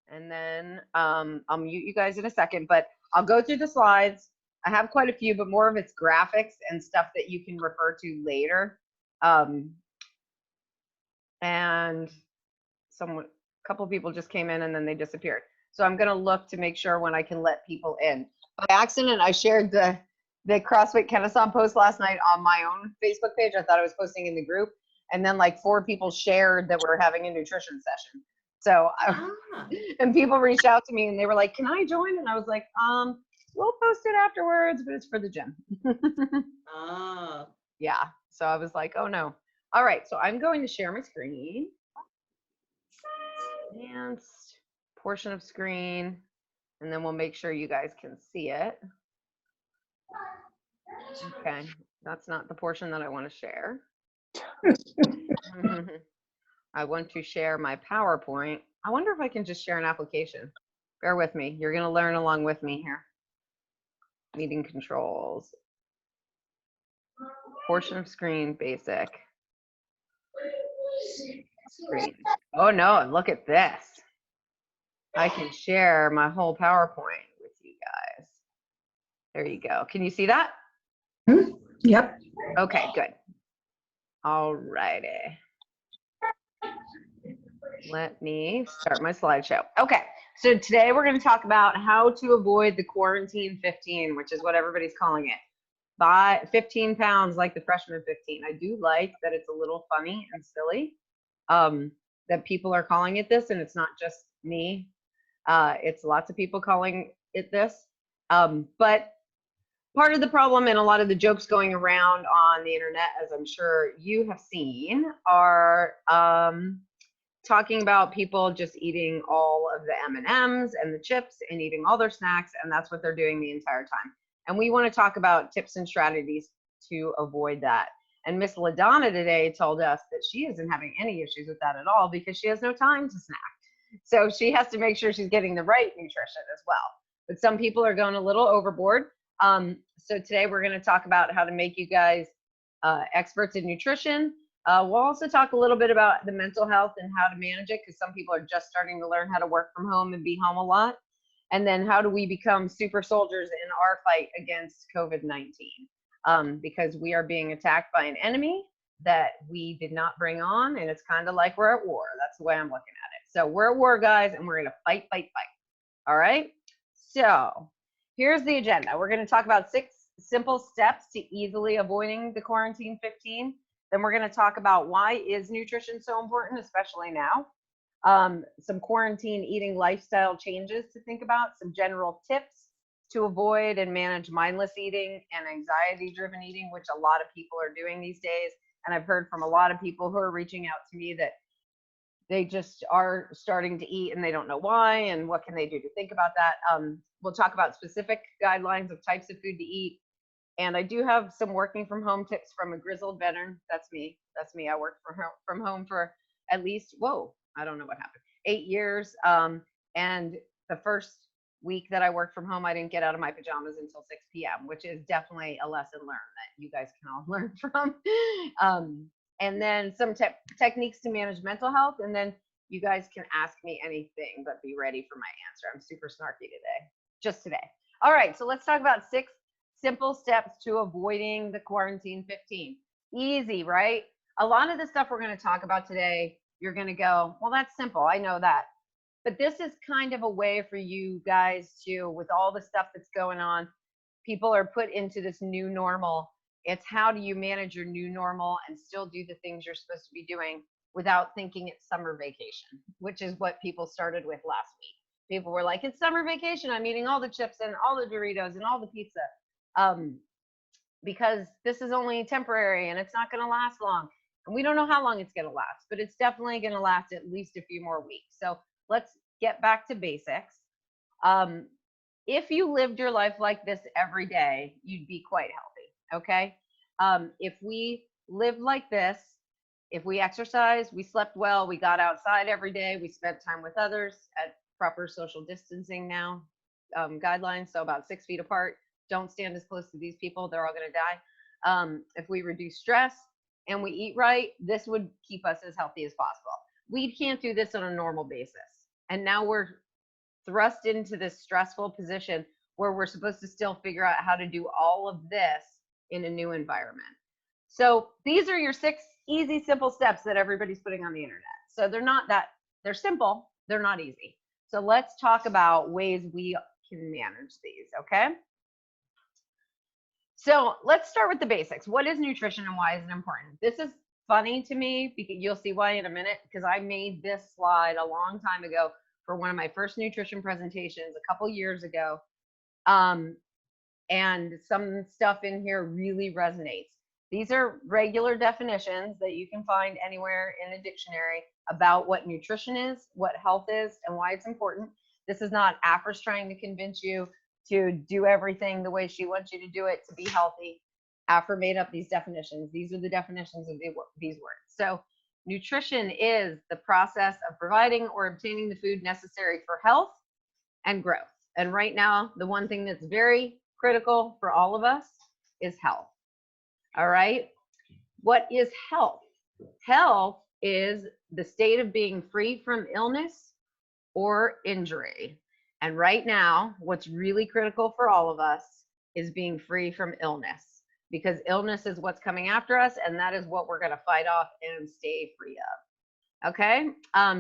And then I'll mute you guys in a second, but I'll go through the slides. I have quite a few, but more of it's graphics and stuff that you can refer to later. And a couple of people just came in and then they disappeared. So I'm going to look to make sure when I can let people in. By accident, I shared the CrossFit Kennesaw post last night on my own Facebook page. I thought I was posting in the group. And then like 4 people shared that we're having a nutrition session. So, and people reached out to me and they were like, can I join? And I was like, we'll post it afterwards, but it's for the gym. Yeah. So I was like, oh no. All right. So I'm going to share my screen. Advanced portion of screen. And then we'll make sure you guys can see it. Okay. That's not the portion that I want to share. I want to share my PowerPoint. I wonder if I can just share an application. Bear with me. You're going to learn along with me here. Meeting controls. Portion of screen, basic. Screen. Oh no, look at this. I can share my whole PowerPoint with you guys. There you go. Can you see that? Yep. Okay, good. All righty. Let me start my slideshow. Okay, so today we're going to talk about how to avoid the quarantine 15, which is what everybody's calling it. By 15 pounds like the freshman 15. I do like that it's a little funny and silly that people are calling it this, and it's not just me. It's lots of people calling it this. But part of the problem and a lot of the jokes going around on the internet, as I'm sure you have seen, are talking about people just eating all of the M&Ms and the chips and eating all their snacks, and that's what they're doing the entire time. And we want to talk about tips and strategies to avoid that. And Miss LaDonna today told us that she isn't having any issues with that at all because she has no time to snack. So she has to make sure she's getting the right nutrition as well. But some people are going a little overboard. So today we're going to talk about how to make you guys experts in nutrition. We'll also talk a little bit about the mental health and how to manage it, because some people are just starting to learn how to work from home and be home a lot. And then how do we become super soldiers in our fight against COVID-19? Because we are being attacked by an enemy that we did not bring on, and it's kind of like we're at war. That's the way I'm looking at it. So we're at war, guys, and we're going to fight, fight, fight. All right? So here's the agenda. We're going to talk about 6 simple steps to easily avoiding the quarantine 15. Then we're going to talk about why is nutrition so important, especially now. Some quarantine eating lifestyle changes to think about, some general tips to avoid and manage mindless eating and anxiety-driven eating, which a lot of people are doing these days. And I've heard from a lot of people who are reaching out to me that they just are starting to eat and they don't know why, and what can they do to think about that. We'll talk about specific guidelines of types of food to eat. And I do have some working from home tips from a grizzled veteran. That's me. That's me. I worked from home for at least, I don't know what happened, 8 years. And the first week that I worked from home, I didn't get out of my pajamas until 6 p.m., which is definitely a lesson learned that you guys can all learn from. And then some techniques to manage mental health. And then you guys can ask me anything, but be ready for my answer. I'm super snarky today, just today. All right, so let's talk about 6 simple steps to avoiding the quarantine 15. Easy, right? A lot of the stuff we're going to talk about today, you're going to go, well, that's simple. I know that. But this is kind of a way for you guys to, with all the stuff that's going on, people are put into this new normal. It's how do you manage your new normal and still do the things you're supposed to be doing without thinking it's summer vacation, which is what people started with last week. People were like, it's summer vacation. I'm eating all the chips and all the Doritos and all the pizza. Because this is only temporary and it's not going to last long. And we don't know how long it's going to last, but it's definitely going to last at least a few more weeks. So let's get back to basics. If you lived your life like this every day, you'd be quite healthy, okay? If we lived like this, if we exercised, we slept well, we got outside every day, we spent time with others at proper social distancing now, guidelines, so about 6 feet apart. Don't stand as close to these people, they're all going to die. If we reduce stress and we eat right, this would keep us as healthy as possible. We can't do this on a normal basis. And now we're thrust into this stressful position where we're supposed to still figure out how to do all of this in a new environment. So these are your 6 easy, simple steps that everybody's putting on the internet. So they're simple, they're not easy. So let's talk about ways we can manage these, okay? So let's start with the basics. What is nutrition and why is it important? This is funny to me because you'll see why in a minute, because I made this slide a long time ago for one of my first nutrition presentations a couple years ago. And some stuff in here really resonates. These are regular definitions that you can find anywhere in a dictionary about what nutrition is, what health is, and why it's important. This is not Afra's trying to convince you to do everything the way she wants you to do it to be healthy. Afra made up these definitions. These are the definitions of these words. So nutrition is the process of providing or obtaining the food necessary for health and growth. And right now, the one thing that's very critical for all of us is health. All right. What is health? Health is the state of being free from illness or injury. And right now, what's really critical for all of us is being free from illness, because illness is what's coming after us, and that is what we're going to fight off and stay free of. Okay.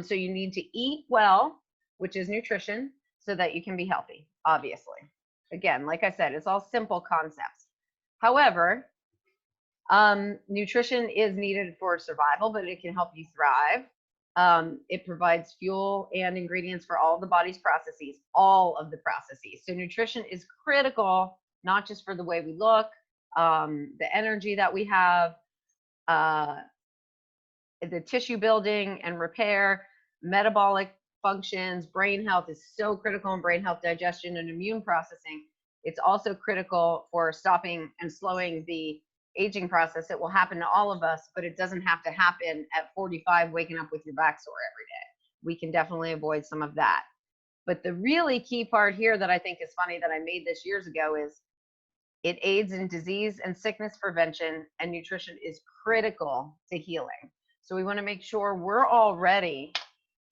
So you need to eat well, which is nutrition, so that you can be healthy, obviously. Again, like I said, it's all simple concepts. However, nutrition is needed for survival, but it can help you thrive. It provides fuel and ingredients for all the body's processes, all of the processes. So nutrition is critical, not just for the way we look, the energy that we have, the tissue building and repair, metabolic functions, brain health is so critical in brain health, digestion, and immune processing. It's also critical for stopping and slowing the aging process. It will happen to all of us, but it doesn't have to happen at 45 waking up with your back sore every day. We can definitely avoid some of that. But the really key part here that I think is funny that I made this years ago is it aids in disease and sickness prevention, and nutrition is critical to healing. So we want to make sure we're all ready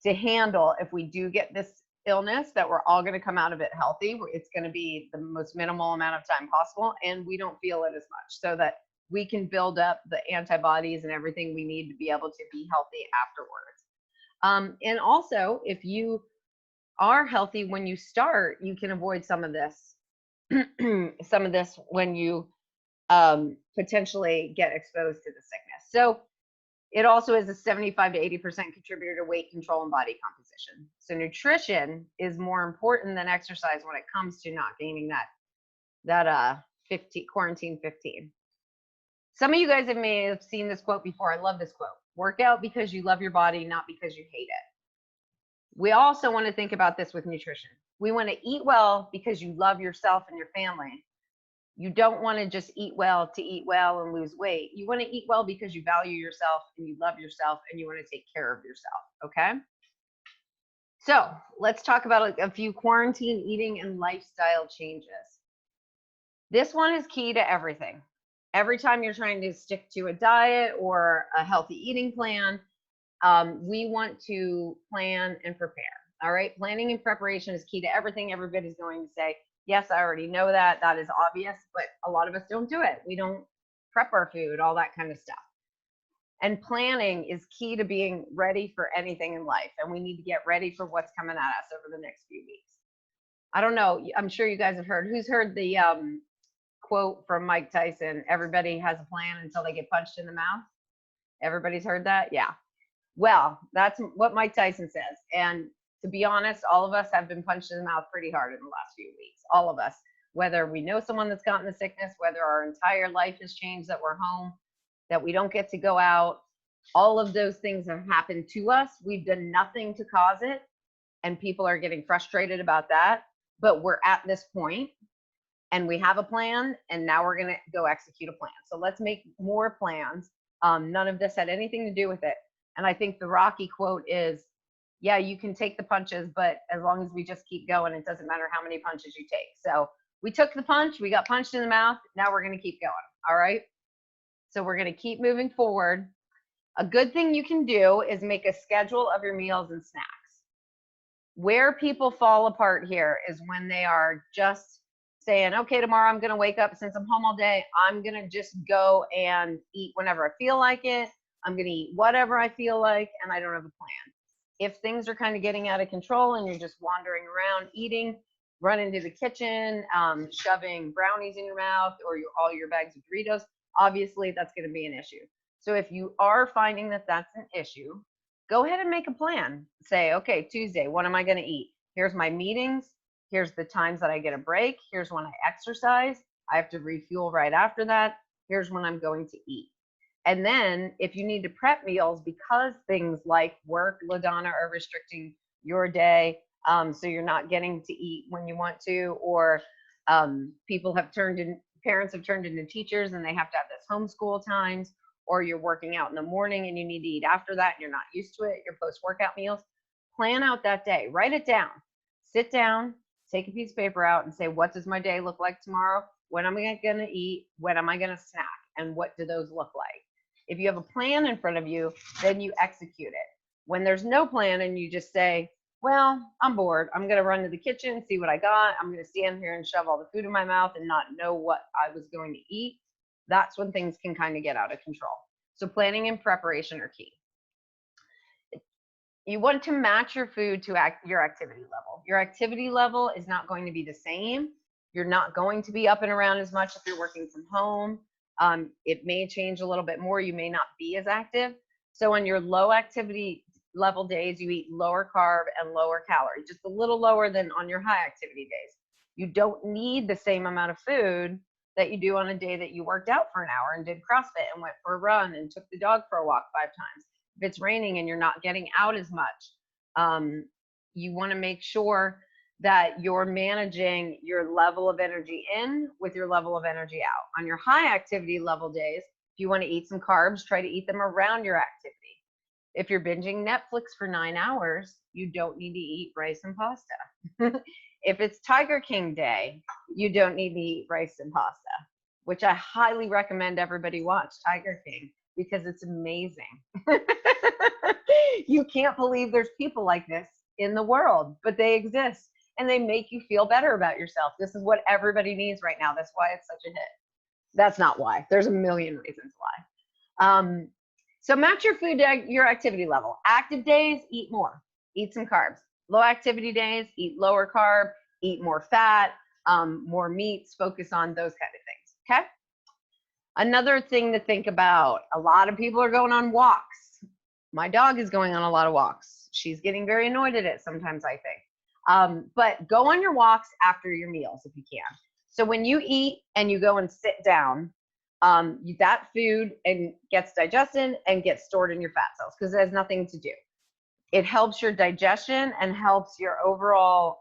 to handle if we do get this illness, that we're all going to come out of it healthy. It's going to be the most minimal amount of time possible, and we don't feel it as much, so that we can build up the antibodies and everything we need to be able to be healthy afterwards. And also, if you are healthy when you start, you can avoid some of this, when you potentially get exposed to the sickness. So it also is a 75 to 80% contributor to weight control and body composition. So nutrition is more important than exercise when it comes to not gaining that 15 quarantine 15. Some of you guys may have seen this quote before. I love this quote. Work out because you love your body, not because you hate it. We also want to think about this with nutrition. We want to eat well because you love yourself and your family. You don't want to just eat well to eat well and lose weight. You want to eat well because you value yourself and you love yourself and you want to take care of yourself, okay? So let's talk about a few quarantine eating and lifestyle changes. This one is key to everything. Every time you're trying to stick to a diet or a healthy eating plan, we want to plan and prepare, all right? Planning and preparation is key to everything. Everybody's going to say, yes, I already know that. That is obvious, but a lot of us don't do it. We don't prep our food, all that kind of stuff. And planning is key to being ready for anything in life. And we need to get ready for what's coming at us over the next few weeks. I don't know. I'm sure you guys have heard. Who's heard the quote from Mike Tyson? Everybody has a plan until they get punched in the mouth. Everybody's heard that? Yeah. Well, that's what Mike Tyson says. And to be honest, all of us have been punched in the mouth pretty hard in the last few weeks. All of us, whether we know someone that's gotten the sickness, whether our entire life has changed, that we're home, that we don't get to go out, all of those things have happened to us. We've done nothing to cause it, and people are getting frustrated about that. But we're at this point, and we have a plan, and now we're going to go execute a plan. So let's make more plans. None of this had anything to do with it. And I think the Rocky quote is, yeah, you can take the punches, but as long as we just keep going, it doesn't matter how many punches you take. So we took the punch, we got punched in the mouth. Now we're going to keep going. All right. So we're going to keep moving forward. A good thing you can do is make a schedule of your meals and snacks. Where people fall apart here is when they are just saying, okay, tomorrow I'm going to wake up, since I'm home all day, I'm going to just go and eat whenever I feel like it. I'm going to eat whatever I feel like, and I don't have a plan. If things are kind of getting out of control and you're just wandering around eating, run into the kitchen, shoving brownies in your mouth or all your bags of Doritos, obviously that's going to be an issue. So if you are finding that that's an issue, go ahead and make a plan. Say, okay, Tuesday, what am I going to eat? Here's my meetings. Here's the times that I get a break. Here's when I exercise. I have to refuel right after that. Here's when I'm going to eat. And then if you need to prep meals because things like work, LaDonna, are restricting your day, so you're not getting to eat when you want to, or parents have turned into teachers and they have to have this homeschool times, or you're working out in the morning and you need to eat after that and you're not used to it, your post-workout meals, plan out that day, write it down, sit down, take a piece of paper out and say, what does my day look like tomorrow? When am I going to eat? When am I going to snack? And what do those look like? If you have a plan in front of you, then you execute it. When there's no plan and you just say, well, I'm bored, I'm going to run to the kitchen, see what I got, I'm going to stand here and shove all the food in my mouth and not know what I was going to eat, that's when things can kind of get out of control. So planning and preparation are key. You want to match your food to your activity level. Your activity level is not going to be the same. You're not going to be up and around as much if you're working from home. It may change a little bit more. You may not be as active. So on your low activity level days, you eat lower carb and lower calorie, just a little lower than on your high activity days. You don't need the same amount of food that you do on a day that you worked out for an hour and did CrossFit and went for a run and took the dog for a walk 5 times. If it's raining and you're not getting out as much, you want to make sure that you're managing your level of energy in with your level of energy out. On your high activity level days, if you want to eat some carbs, try to eat them around your activity. If you're binging Netflix for 9 hours, you don't need to eat rice and pasta. If it's Tiger King day, you don't need to eat rice and pasta, which I highly recommend everybody watch Tiger King because it's amazing. You can't believe there's people like this in the world, but they exist and they make you feel better about yourself. This is what everybody needs right now. That's why it's such a hit. That's not why. There's a million reasons why. So match your food to your activity level. Active days, eat more. Eat some carbs. Low activity days, eat lower carb, eat more fat, more meats, focus on those kind of things, okay? Another thing to think about, a lot of people are going on walks. My dog is going on a lot of walks. She's getting very annoyed at it sometimes, I think. But go on your walks after your meals if you can. So when you eat and you go and sit down, that food gets digested and gets stored in your fat cells because it has nothing to do. It helps your digestion and helps your overall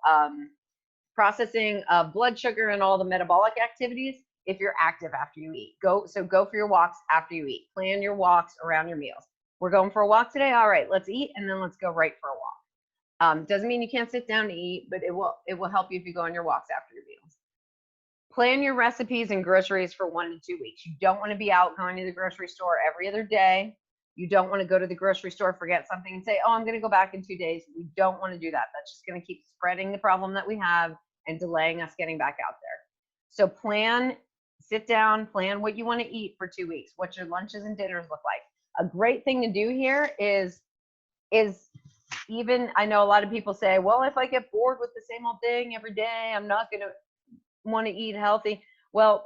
processing of blood sugar and all the metabolic activities if you're active after you eat. Go for your walks after you eat. Plan your walks around your meals. We're going for a walk today. All right, let's eat and then let's go right for a walk. Doesn't mean you can't sit down to eat, but it will help you if you go on your walks after your meals. Plan your recipes and groceries for 1 to 2 weeks. You don't want to be out going to the grocery store every other day. You don't want to go to the grocery store, forget something and say, oh, I'm going to go back in 2 days. We don't want to do that. That's just going to keep spreading the problem that we have and delaying us getting back out there. So sit down, plan what you want to eat for 2 weeks, what your lunches and dinners look like. A great thing to do here is even, I know a lot of people say, well, if I get bored with the same old thing every day, I'm not going to want to eat healthy. Well,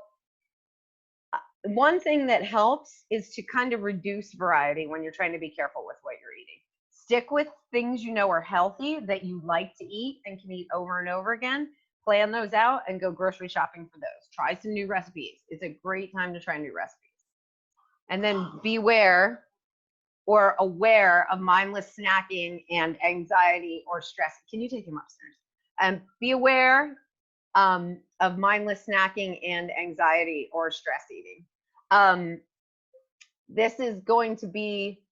one thing that helps is to kind of reduce variety when you're trying to be careful with what you're eating. Stick with things you know are healthy that you like to eat and can eat over and over again. Plan those out and go grocery shopping for those. Try some new recipes. It's a great time to try new recipes. And then beware or aware of mindless snacking and anxiety or stress. Can you take him upstairs? And be aware of mindless snacking and anxiety or stress eating. This is going to be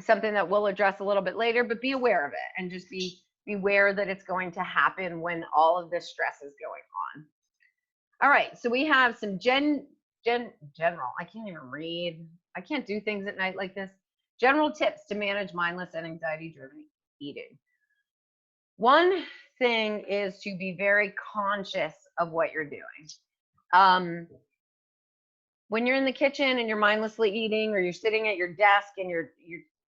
something that we'll address a little bit later, but be aware of it and just be aware that it's going to happen when all of this stress is going on. All right, so we have some general, I can't even read. I can't do things at night like this. General tips to manage mindless and anxiety-driven eating. One thing is to be very conscious of what you're doing. When you're in the kitchen and you're mindlessly eating, or you're sitting at your desk and you're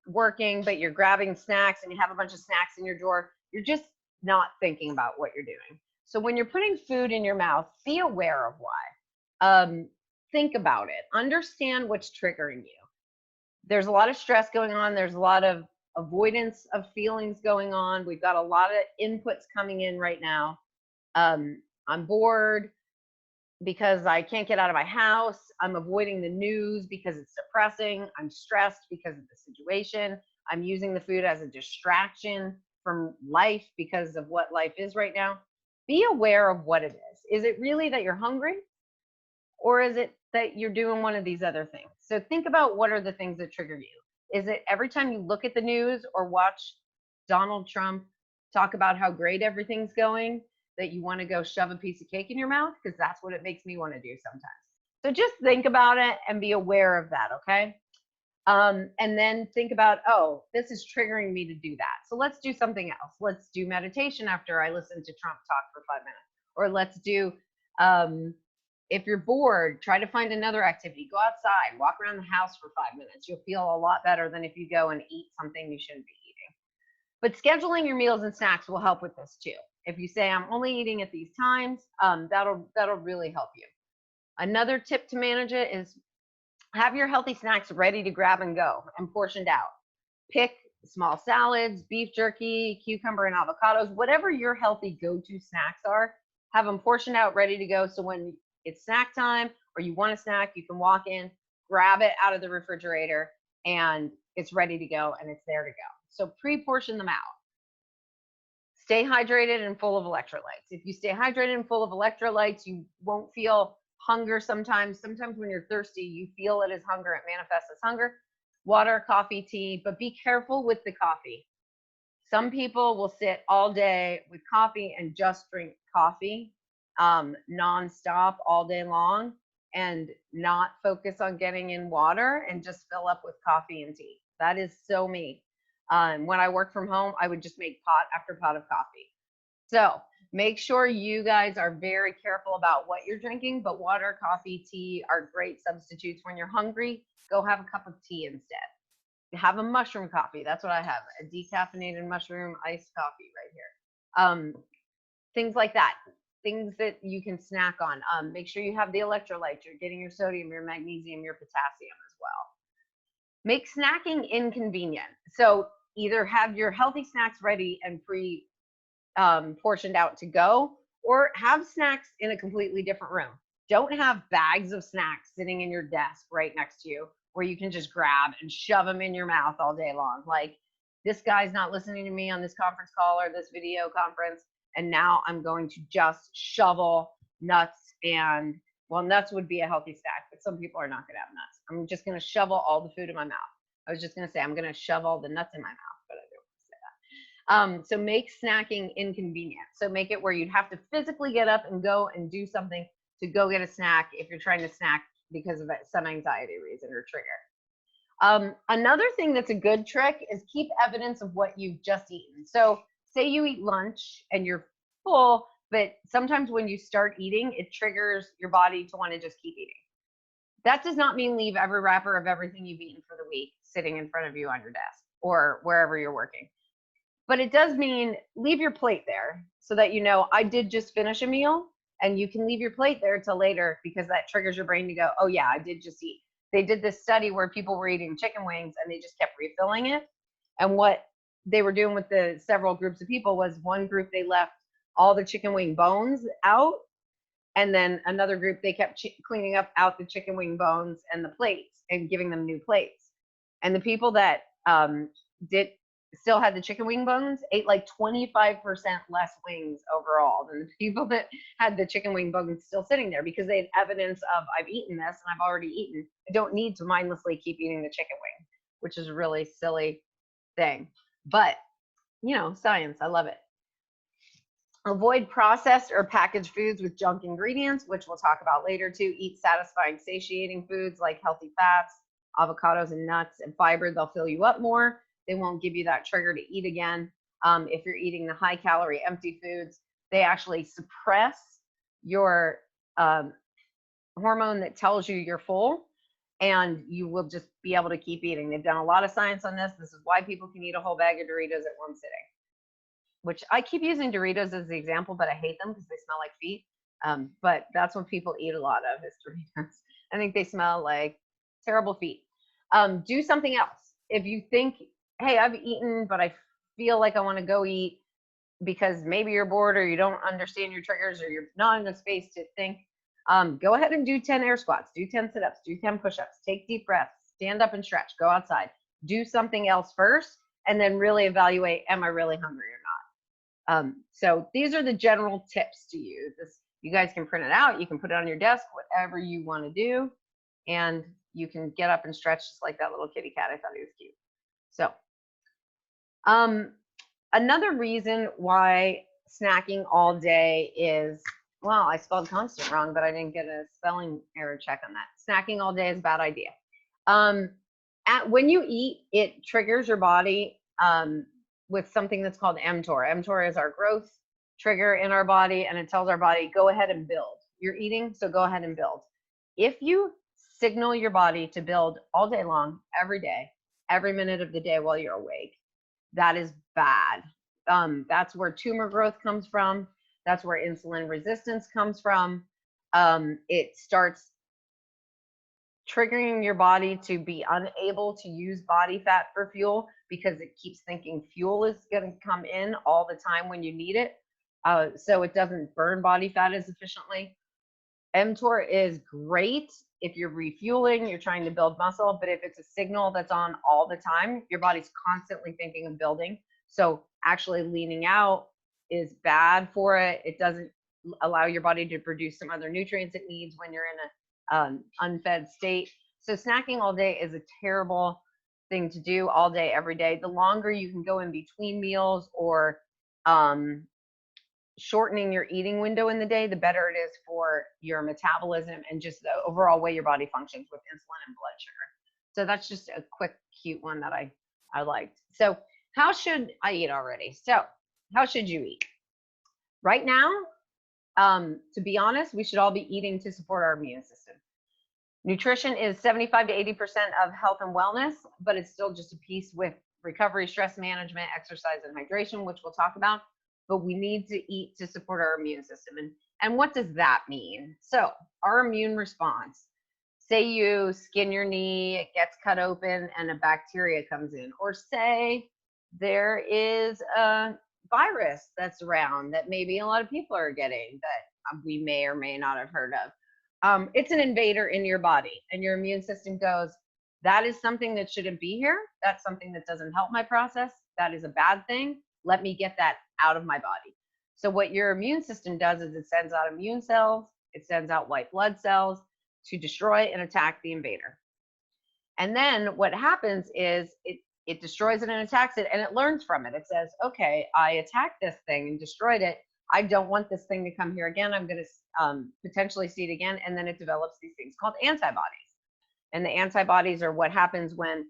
working, but you're grabbing snacks and you have a bunch of snacks in your drawer, you're just not thinking about what you're doing. So when you're putting food in your mouth, be aware of why. Think about it. Understand what's triggering you. There's a lot of stress going on. There's a lot of avoidance of feelings going on. We've got a lot of inputs coming in right now. I'm bored because I can't get out of my house. I'm avoiding the news because it's depressing. I'm stressed because of the situation. I'm using the food as a distraction from life because of what life is right now. Be aware of what it is. Is it really that you're hungry? Or is it that you're doing one of these other things? So think about, what are the things that trigger you? Is it every time you look at the news or watch Donald Trump talk about how great everything's going, that you want to go shove a piece of cake in your mouth? Because that's what it makes me want to do sometimes. So just think about it and be aware of that, okay? And then think about, oh, this is triggering me to do that. So let's do something else. Let's do meditation after I listen to Trump talk for 5 minutes. Or let's do, if you're bored, try to find another activity. Go outside, walk around the house for 5 minutes. You'll feel a lot better than if you go and eat something you shouldn't be eating. But scheduling your meals and snacks will help with this too. If you say, I'm only eating at these times, that'll really help you. Another tip to manage it is have your healthy snacks ready to grab and go and portioned out. Pick small salads, beef jerky, cucumber and avocados, whatever your healthy go-to snacks are, have them portioned out, ready to go. So when it's snack time or you want a snack, you can walk in, grab it out of the refrigerator, and it's ready to go and it's there to go. So pre-portion them out. Stay hydrated and full of electrolytes. If you stay hydrated and full of electrolytes, you won't feel hunger sometimes. Sometimes when you're thirsty, you feel it as hunger. It manifests as hunger. Water, coffee, tea, but be careful with the coffee. Some people will sit all day with coffee and just drink coffee nonstop all day long and not focus on getting in water and just fill up with coffee and tea. That is so me. When I work from home, I would just make pot after pot of coffee. So make sure you guys are very careful about what you're drinking, but water, coffee, tea are great substitutes. When you're hungry, go have a cup of tea instead. Have a mushroom coffee. That's what I have, a decaffeinated mushroom iced coffee right here. Things like that, things that you can snack on. Make sure you have the electrolytes. You're getting your sodium, your magnesium, your potassium as well. Make snacking inconvenient. So either have your healthy snacks ready and portioned out to go, or have snacks in a completely different room. Don't have bags of snacks sitting in your desk right next to you where you can just grab and shove them in your mouth all day long. Like, this guy's not listening to me on this conference call or this video conference, and now I'm going to just shovel nuts. And well, nuts would be a healthy snack, but some people are not going to have nuts. I'm just going to shovel all the food in my mouth. I was just going to say I'm going to shove all the nuts in my mouth, but I don't want to say that. So make snacking inconvenient. So make it where you'd have to physically get up and go and do something to go get a snack if you're trying to snack because of some anxiety reason or trigger. Another thing that's a good trick is keep evidence of what you've just eaten. So say you eat lunch and you're full, but sometimes when you start eating, it triggers your body to want to just keep eating. That does not mean leave every wrapper of everything you've eaten for the week sitting in front of you on your desk or wherever you're working. But it does mean leave your plate there so that you know, I did just finish a meal, and you can leave your plate there till later because that triggers your brain to go, oh yeah, I did just eat. They did this study where people were eating chicken wings and they just kept refilling it. And what they were doing with the several groups of people was, one group, they left all the chicken wing bones out. And then another group, they kept cleaning up out the chicken wing bones and the plates and giving them new plates. And the people that still had the chicken wing bones ate like 25% less wings overall than the people that had the chicken wing bones still sitting there, because they had evidence of, I've eaten this and I've already eaten. I don't need to mindlessly keep eating the chicken wing, which is a really silly thing. But, you know, science, I love it. Avoid processed or packaged foods with junk ingredients, which we'll talk about later too. Eat satisfying, satiating foods like healthy fats, avocados and nuts and fiber. They'll fill you up more. They won't give you that trigger to eat again. If you're eating the high calorie empty foods, they actually suppress your hormone that tells you you're full, and you will just be able to keep eating. They've done a lot of science on this. This is why people can eat a whole bag of Doritos at one sitting, which I keep using Doritos as the example, but I hate them because they smell like feet. But that's what people eat a lot of is Doritos. I think they smell like terrible feet. Do something else. If you think, hey, I've eaten, but I feel like I want to go eat because maybe you're bored or you don't understand your triggers or you're not in a space to think, go ahead and do 10 air squats, do 10 sit-ups, do 10 push-ups, take deep breaths, stand up and stretch, go outside, do something else first, and then really evaluate, am I really hungry or not? So these are the general tips to use. You guys can print it out, you can put it on your desk, whatever you want to do, and you can get up and stretch just like that little kitty cat. I thought he was cute. So another reason why snacking all day is, well, I spelled constant wrong, but I didn't get a spelling error check on that. Snacking all day is a bad idea. When you eat, it triggers your body with something that's called mTOR. mTOR is our growth trigger in our body, and it tells our body, go ahead and build. You're eating, so go ahead and build. If you signal your body to build all day long, every day, every minute of the day while you're awake, that is bad. That's where tumor growth comes from. That's where insulin resistance comes from. It starts triggering your body to be unable to use body fat for fuel because it keeps thinking fuel is going to come in all the time when you need it. So it doesn't burn body fat as efficiently. mTOR is great if you're refueling, you're trying to build muscle, but if it's a signal that's on all the time, your body's constantly thinking of building. So actually leaning out is bad for it. It doesn't allow your body to produce some other nutrients it needs when you're in an unfed state. So snacking all day is a terrible thing to do all day, every day. The longer you can go in between meals or shortening your eating window in the day, the better it is for your metabolism and just the overall way your body functions with insulin and blood sugar. So that's just a quick, cute one that I liked. So how should I eat already? So how should you eat? Right now, to be honest, we should all be eating to support our immune system. Nutrition is 75 to 80% of health and wellness, but it's still just a piece with recovery, stress management, exercise, and hydration, which we'll talk about. But we need to eat to support our immune system. And what does that mean? So our immune response, say you skin your knee, it gets cut open and a bacteria comes in, or say there is a virus that's around that maybe a lot of people are getting that we may or may not have heard of. It's an invader in your body, and your immune system goes, that is something that shouldn't be here. That's something that doesn't help my process. That is a bad thing. Let me get that out of my body. So what your immune system does is it sends out immune cells, it sends out white blood cells to destroy and attack the invader. And then what happens is it destroys it and attacks it, and it learns from it. It says, okay, I attacked this thing and destroyed it. I don't want this thing to come here again. I'm going to potentially see it again. And then it develops these things called antibodies. And the antibodies are what happens when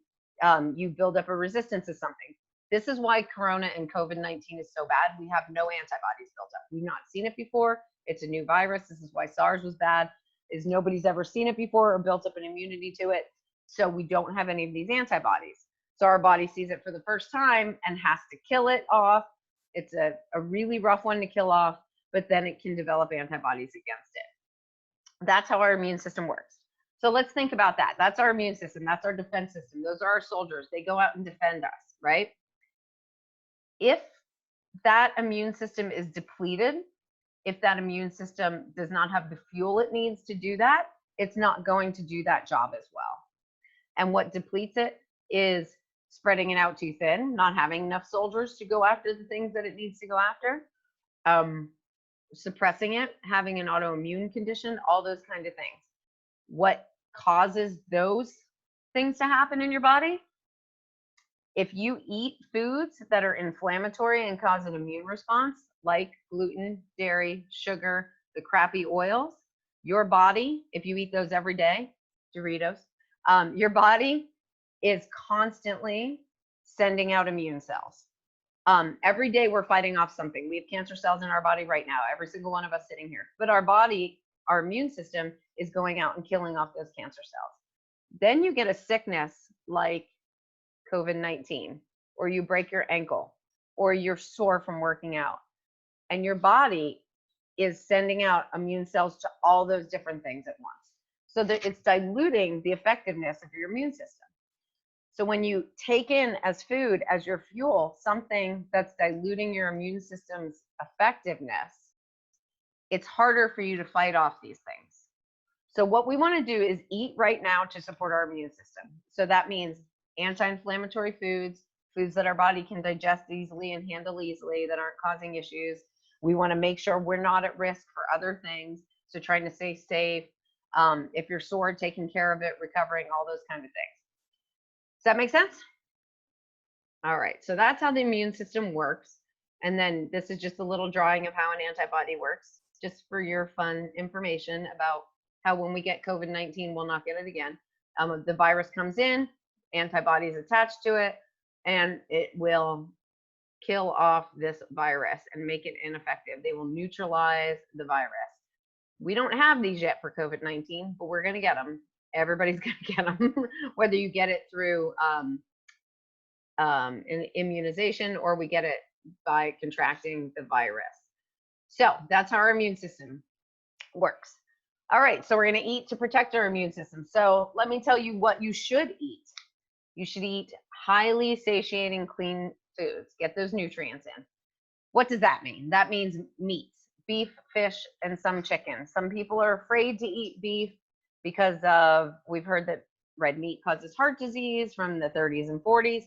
you build up a resistance to something. This is why Corona and COVID-19 is so bad. We have no antibodies built up. We've not seen it before. It's a new virus. This is why SARS was bad, is nobody's ever seen it before or built up an immunity to it. So we don't have any of these antibodies. So our body sees it for the first time and has to kill it off. It's a really rough one to kill off, but then it can develop antibodies against it. That's how our immune system works. So let's think about that. That's our immune system. That's our defense system. Those are our soldiers. They go out and defend us, right? If that immune system is depleted, if that immune system does not have the fuel it needs to do that, it's not going to do that job as well. And what depletes it is spreading it out too thin, not having enough soldiers to go after the things that it needs to go after, suppressing it, having an autoimmune condition, all those kinds of things. What causes those things to happen in your body? If you eat foods that are inflammatory and cause an immune response, like gluten, dairy, sugar, the crappy oils, your body, if you eat those every day, Doritos, Your body is constantly sending out immune cells. Every day we're fighting off something. We have cancer cells in our body right now, every single one of us sitting here. But our body, our immune system is going out and killing off those cancer cells. Then you get a sickness like COVID-19, or you break your ankle, or you're sore from working out, and your body is sending out immune cells to all those different things at once. So that it's diluting the effectiveness of your immune system. So when you take in as food, as your fuel, something that's diluting your immune system's effectiveness, it's harder for you to fight off these things. So what we want to do is eat right now to support our immune system. So that means anti-inflammatory foods, foods that our body can digest easily and handle easily, that aren't causing issues. We want to make sure we're not at risk for other things. So trying to stay safe. If you're sore, taking care of it, recovering, all those kind of things. Does that make sense? All right, so that's how the immune system works. And then this is just a little drawing of how an antibody works, just for your fun information about how when we get COVID-19, we'll not get it again. The virus comes in, antibodies attached to it, and it will kill off this virus and make it ineffective. They will neutralize the virus. We don't have these yet for COVID-19, but we're going to get them. Everybody's going to get them, whether you get it through an immunization or we get it by contracting the virus. So that's how our immune system works. All right, so we're going to eat to protect our immune system. So let me tell you what you should eat. You should eat highly satiating, clean foods. Get those nutrients in. What does that mean? That means meats, beef, fish, and some chicken. Some people are afraid to eat beef because we've heard that red meat causes heart disease from the 30s and 40s.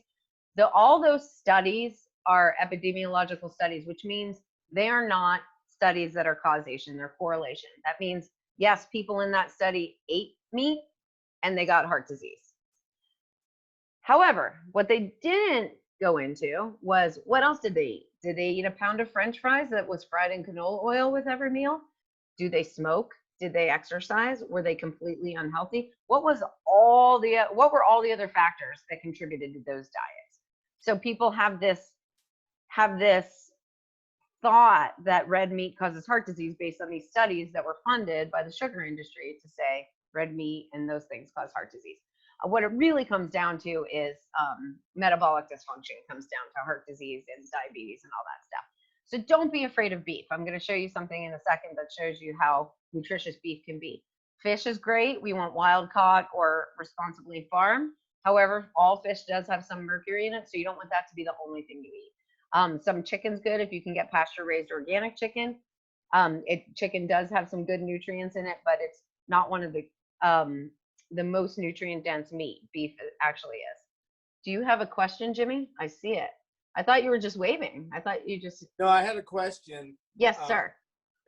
All those studies are epidemiological studies, which means they are not studies that are causation, they're correlation. That means, yes, people in that study ate meat and they got heart disease. However, what they didn't go into was, what else did they eat? Did they eat a pound of French fries that was fried in canola oil with every meal? Do they smoke? Did they exercise? Were they completely unhealthy? What were all the other factors that contributed to those diets? So people have this thought that red meat causes heart disease based on these studies that were funded by the sugar industry to say red meat and those things cause heart disease. What it really comes down to is metabolic dysfunction. It comes down to heart disease and diabetes and all that stuff. So don't be afraid of beef. I'm going to show you something in a second that shows you how nutritious beef can be. Fish is great. We want wild caught or responsibly farmed. However, all fish does have some mercury in it, so you don't want that to be the only thing you eat. Some chicken's good if you can get pasture-raised organic chicken. Chicken does have some good nutrients in it, but it's not one of the most nutrient-dense meat. Beef actually is. Do you have a question, Jimmy? I see it. I thought you were just waving. I thought you just. No, I had a question. Yes, sir.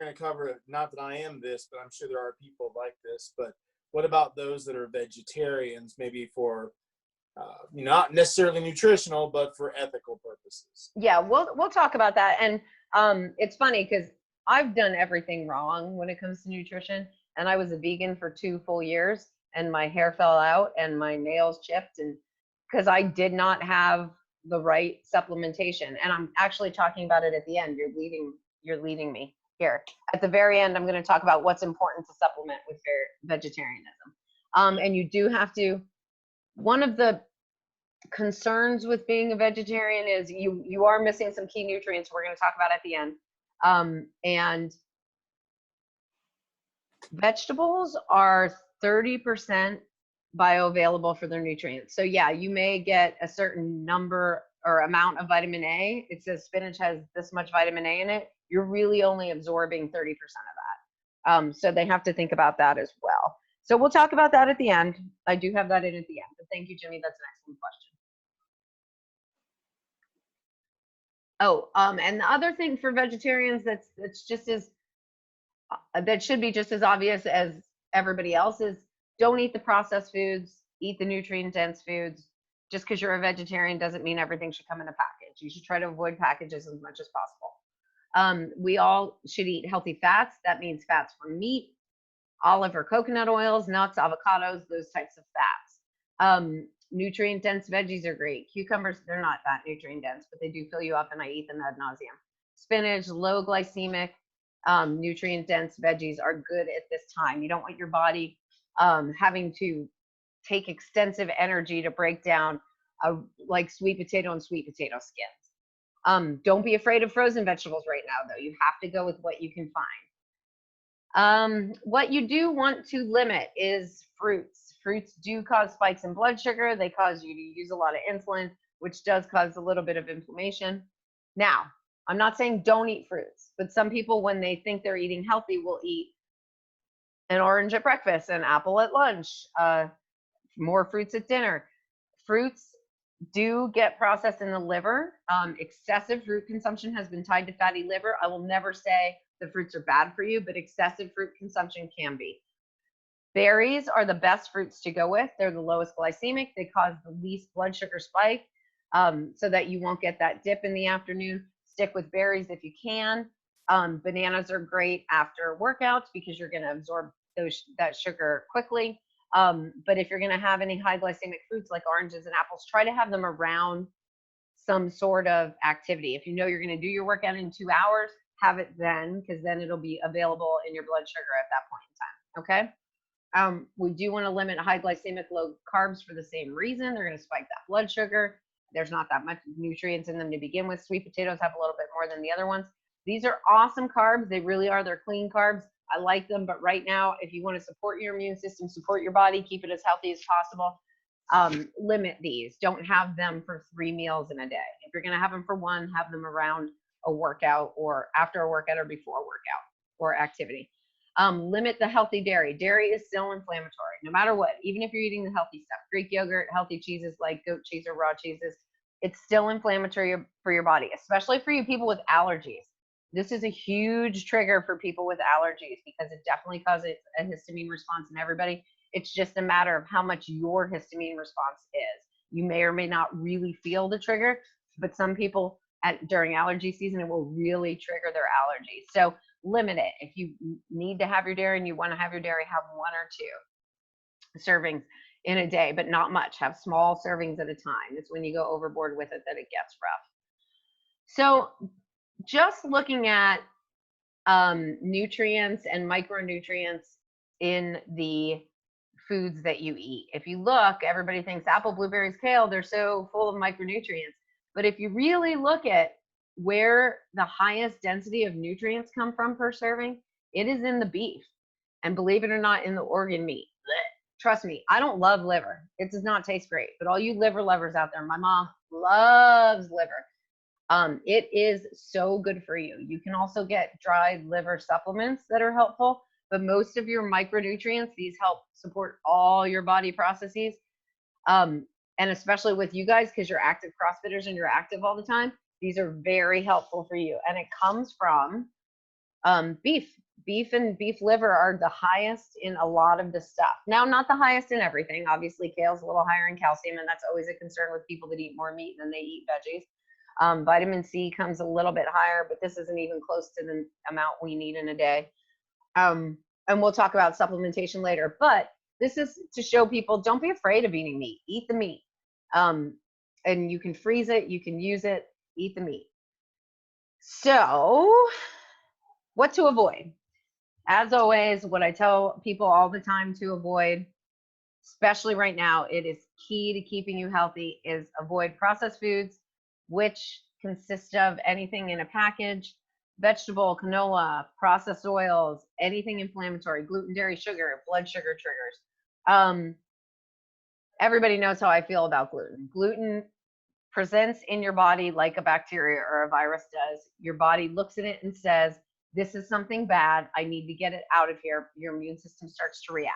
I'm going to cover it. Not that I am this, but I'm sure there are people like this. But what about those that are vegetarians, maybe for not necessarily nutritional, but for ethical purposes? Yeah, we'll talk about that. And it's funny because I've done everything wrong when it comes to nutrition. And I was a vegan for 2 full years, and my hair fell out and my nails chipped, and because I did not have the right supplementation. And I'm actually talking about it at the end. You're leading me here. At the very end, I'm going to talk about what's important to supplement with vegetarianism. And you do have to. One of the concerns with being a vegetarian is you are missing some key nutrients we're going to talk about at the end. And vegetables are 30% bioavailable for their nutrients. So yeah, you may get a certain number or amount of vitamin A. It says spinach has this much vitamin A in it. You're really only absorbing 30% of that. So they have to think about that as well. So we'll talk about that at the end. I do have that in at the end. But thank you, Jimmy. That's an excellent question. And the other thing for vegetarians that should be just as obvious as everybody else is, don't eat the processed foods, eat the nutrient-dense foods. Just because you're a vegetarian doesn't mean everything should come in a package. You should try to avoid packages as much as possible. We all should eat healthy fats. That means fats from meat, olive or coconut oils, nuts, avocados, those types of fats. Nutrient dense veggies are great. Cucumbers, they're not that nutrient dense, but they do fill you up, and I eat them ad nauseum. Spinach, low glycemic, nutrient dense veggies are good at this time. You don't want your body having to take extensive energy to break down like sweet potato and sweet potato skins. Don't be afraid of frozen vegetables right now, though. You have to go with what you can find. What you do want to limit is fruits. Fruits do cause spikes in blood sugar. They cause you to use a lot of insulin, which does cause a little bit of inflammation. Now, I'm not saying don't eat fruits, but some people, when they think they're eating healthy, will eat an orange at breakfast, an apple at lunch, more fruits at dinner. Fruits do get processed in the liver. Excessive fruit consumption has been tied to fatty liver. I will never say the fruits are bad for you, but excessive fruit consumption can be. Berries are the best fruits to go with. They're the lowest glycemic. They cause the least blood sugar spike, so that you won't get that dip in the afternoon. Stick with berries if you can. Bananas are great after workouts because you're going to absorb that sugar quickly. But if you're going to have any high glycemic fruits like oranges and apples, try to have them around some sort of activity. If you know you're going to do your workout in 2 hours, have it then, because then it'll be available in your blood sugar at that point in time. Okay. We do want to limit high glycemic, low carbs for the same reason. They're going to spike that blood sugar. There's not that much nutrients in them to begin with. Sweet potatoes have a little bit more than the other ones. These are awesome carbs. They really are. They're clean carbs. I like them, but right now, if you want to support your immune system, support your body, keep it as healthy as possible, limit these. Don't have them for 3 meals in a day. If you're going to have them for one, have them around a workout or after a workout or before a workout or activity. Limit the healthy dairy. Dairy is still inflammatory, no matter what. Even if you're eating the healthy stuff, Greek yogurt, healthy cheeses like goat cheese or raw cheeses, it's still inflammatory for your body, especially for you people with allergies. This is a huge trigger for people with allergies because it definitely causes a histamine response in everybody. It's just a matter of how much your histamine response is. You may or may not really feel the trigger, but some people during allergy season, it will really trigger their allergies. So limit it. If you need to have your dairy and you want to have your dairy, have 1 or 2 servings in a day, but not much. Have small servings at a time. It's when you go overboard with it that it gets rough. So just looking at nutrients and micronutrients in the foods that you eat. If you look, everybody thinks apple, blueberries, kale, they're so full of micronutrients. But if you really look at where the highest density of nutrients come from per serving, it is in the beef. And believe it or not, in the organ meat. Blech. Trust me, I don't love liver. It does not taste great. But all you liver lovers out there, my mom loves liver. It is so good for you. You can also get dried liver supplements that are helpful, but most of your micronutrients, these help support all your body processes. And especially with you guys, because you're active CrossFitters and you're active all the time, these are very helpful for you. And it comes from beef. Beef and beef liver are the highest in a lot of the stuff. Now, not the highest in everything. Obviously, kale's a little higher in calcium, and that's always a concern with people that eat more meat than they eat veggies. Vitamin C comes a little bit higher, but this isn't even close to the amount we need in a day. And we'll talk about supplementation later, but this is to show people, don't be afraid of eating meat. Eat the meat. And you can freeze it, you can use it, eat the meat. So what to avoid? As always, what I tell people all the time to avoid, especially right now, it is key to keeping you healthy, is avoid processed foods, which consist of anything in a package, vegetable, canola, processed oils, anything inflammatory, gluten, dairy, sugar, blood sugar triggers. Everybody knows how I feel about gluten. Gluten presents in your body like a bacteria or a virus does. Your body looks at it and says, this is something bad. I need to get it out of here. Your immune system starts to react.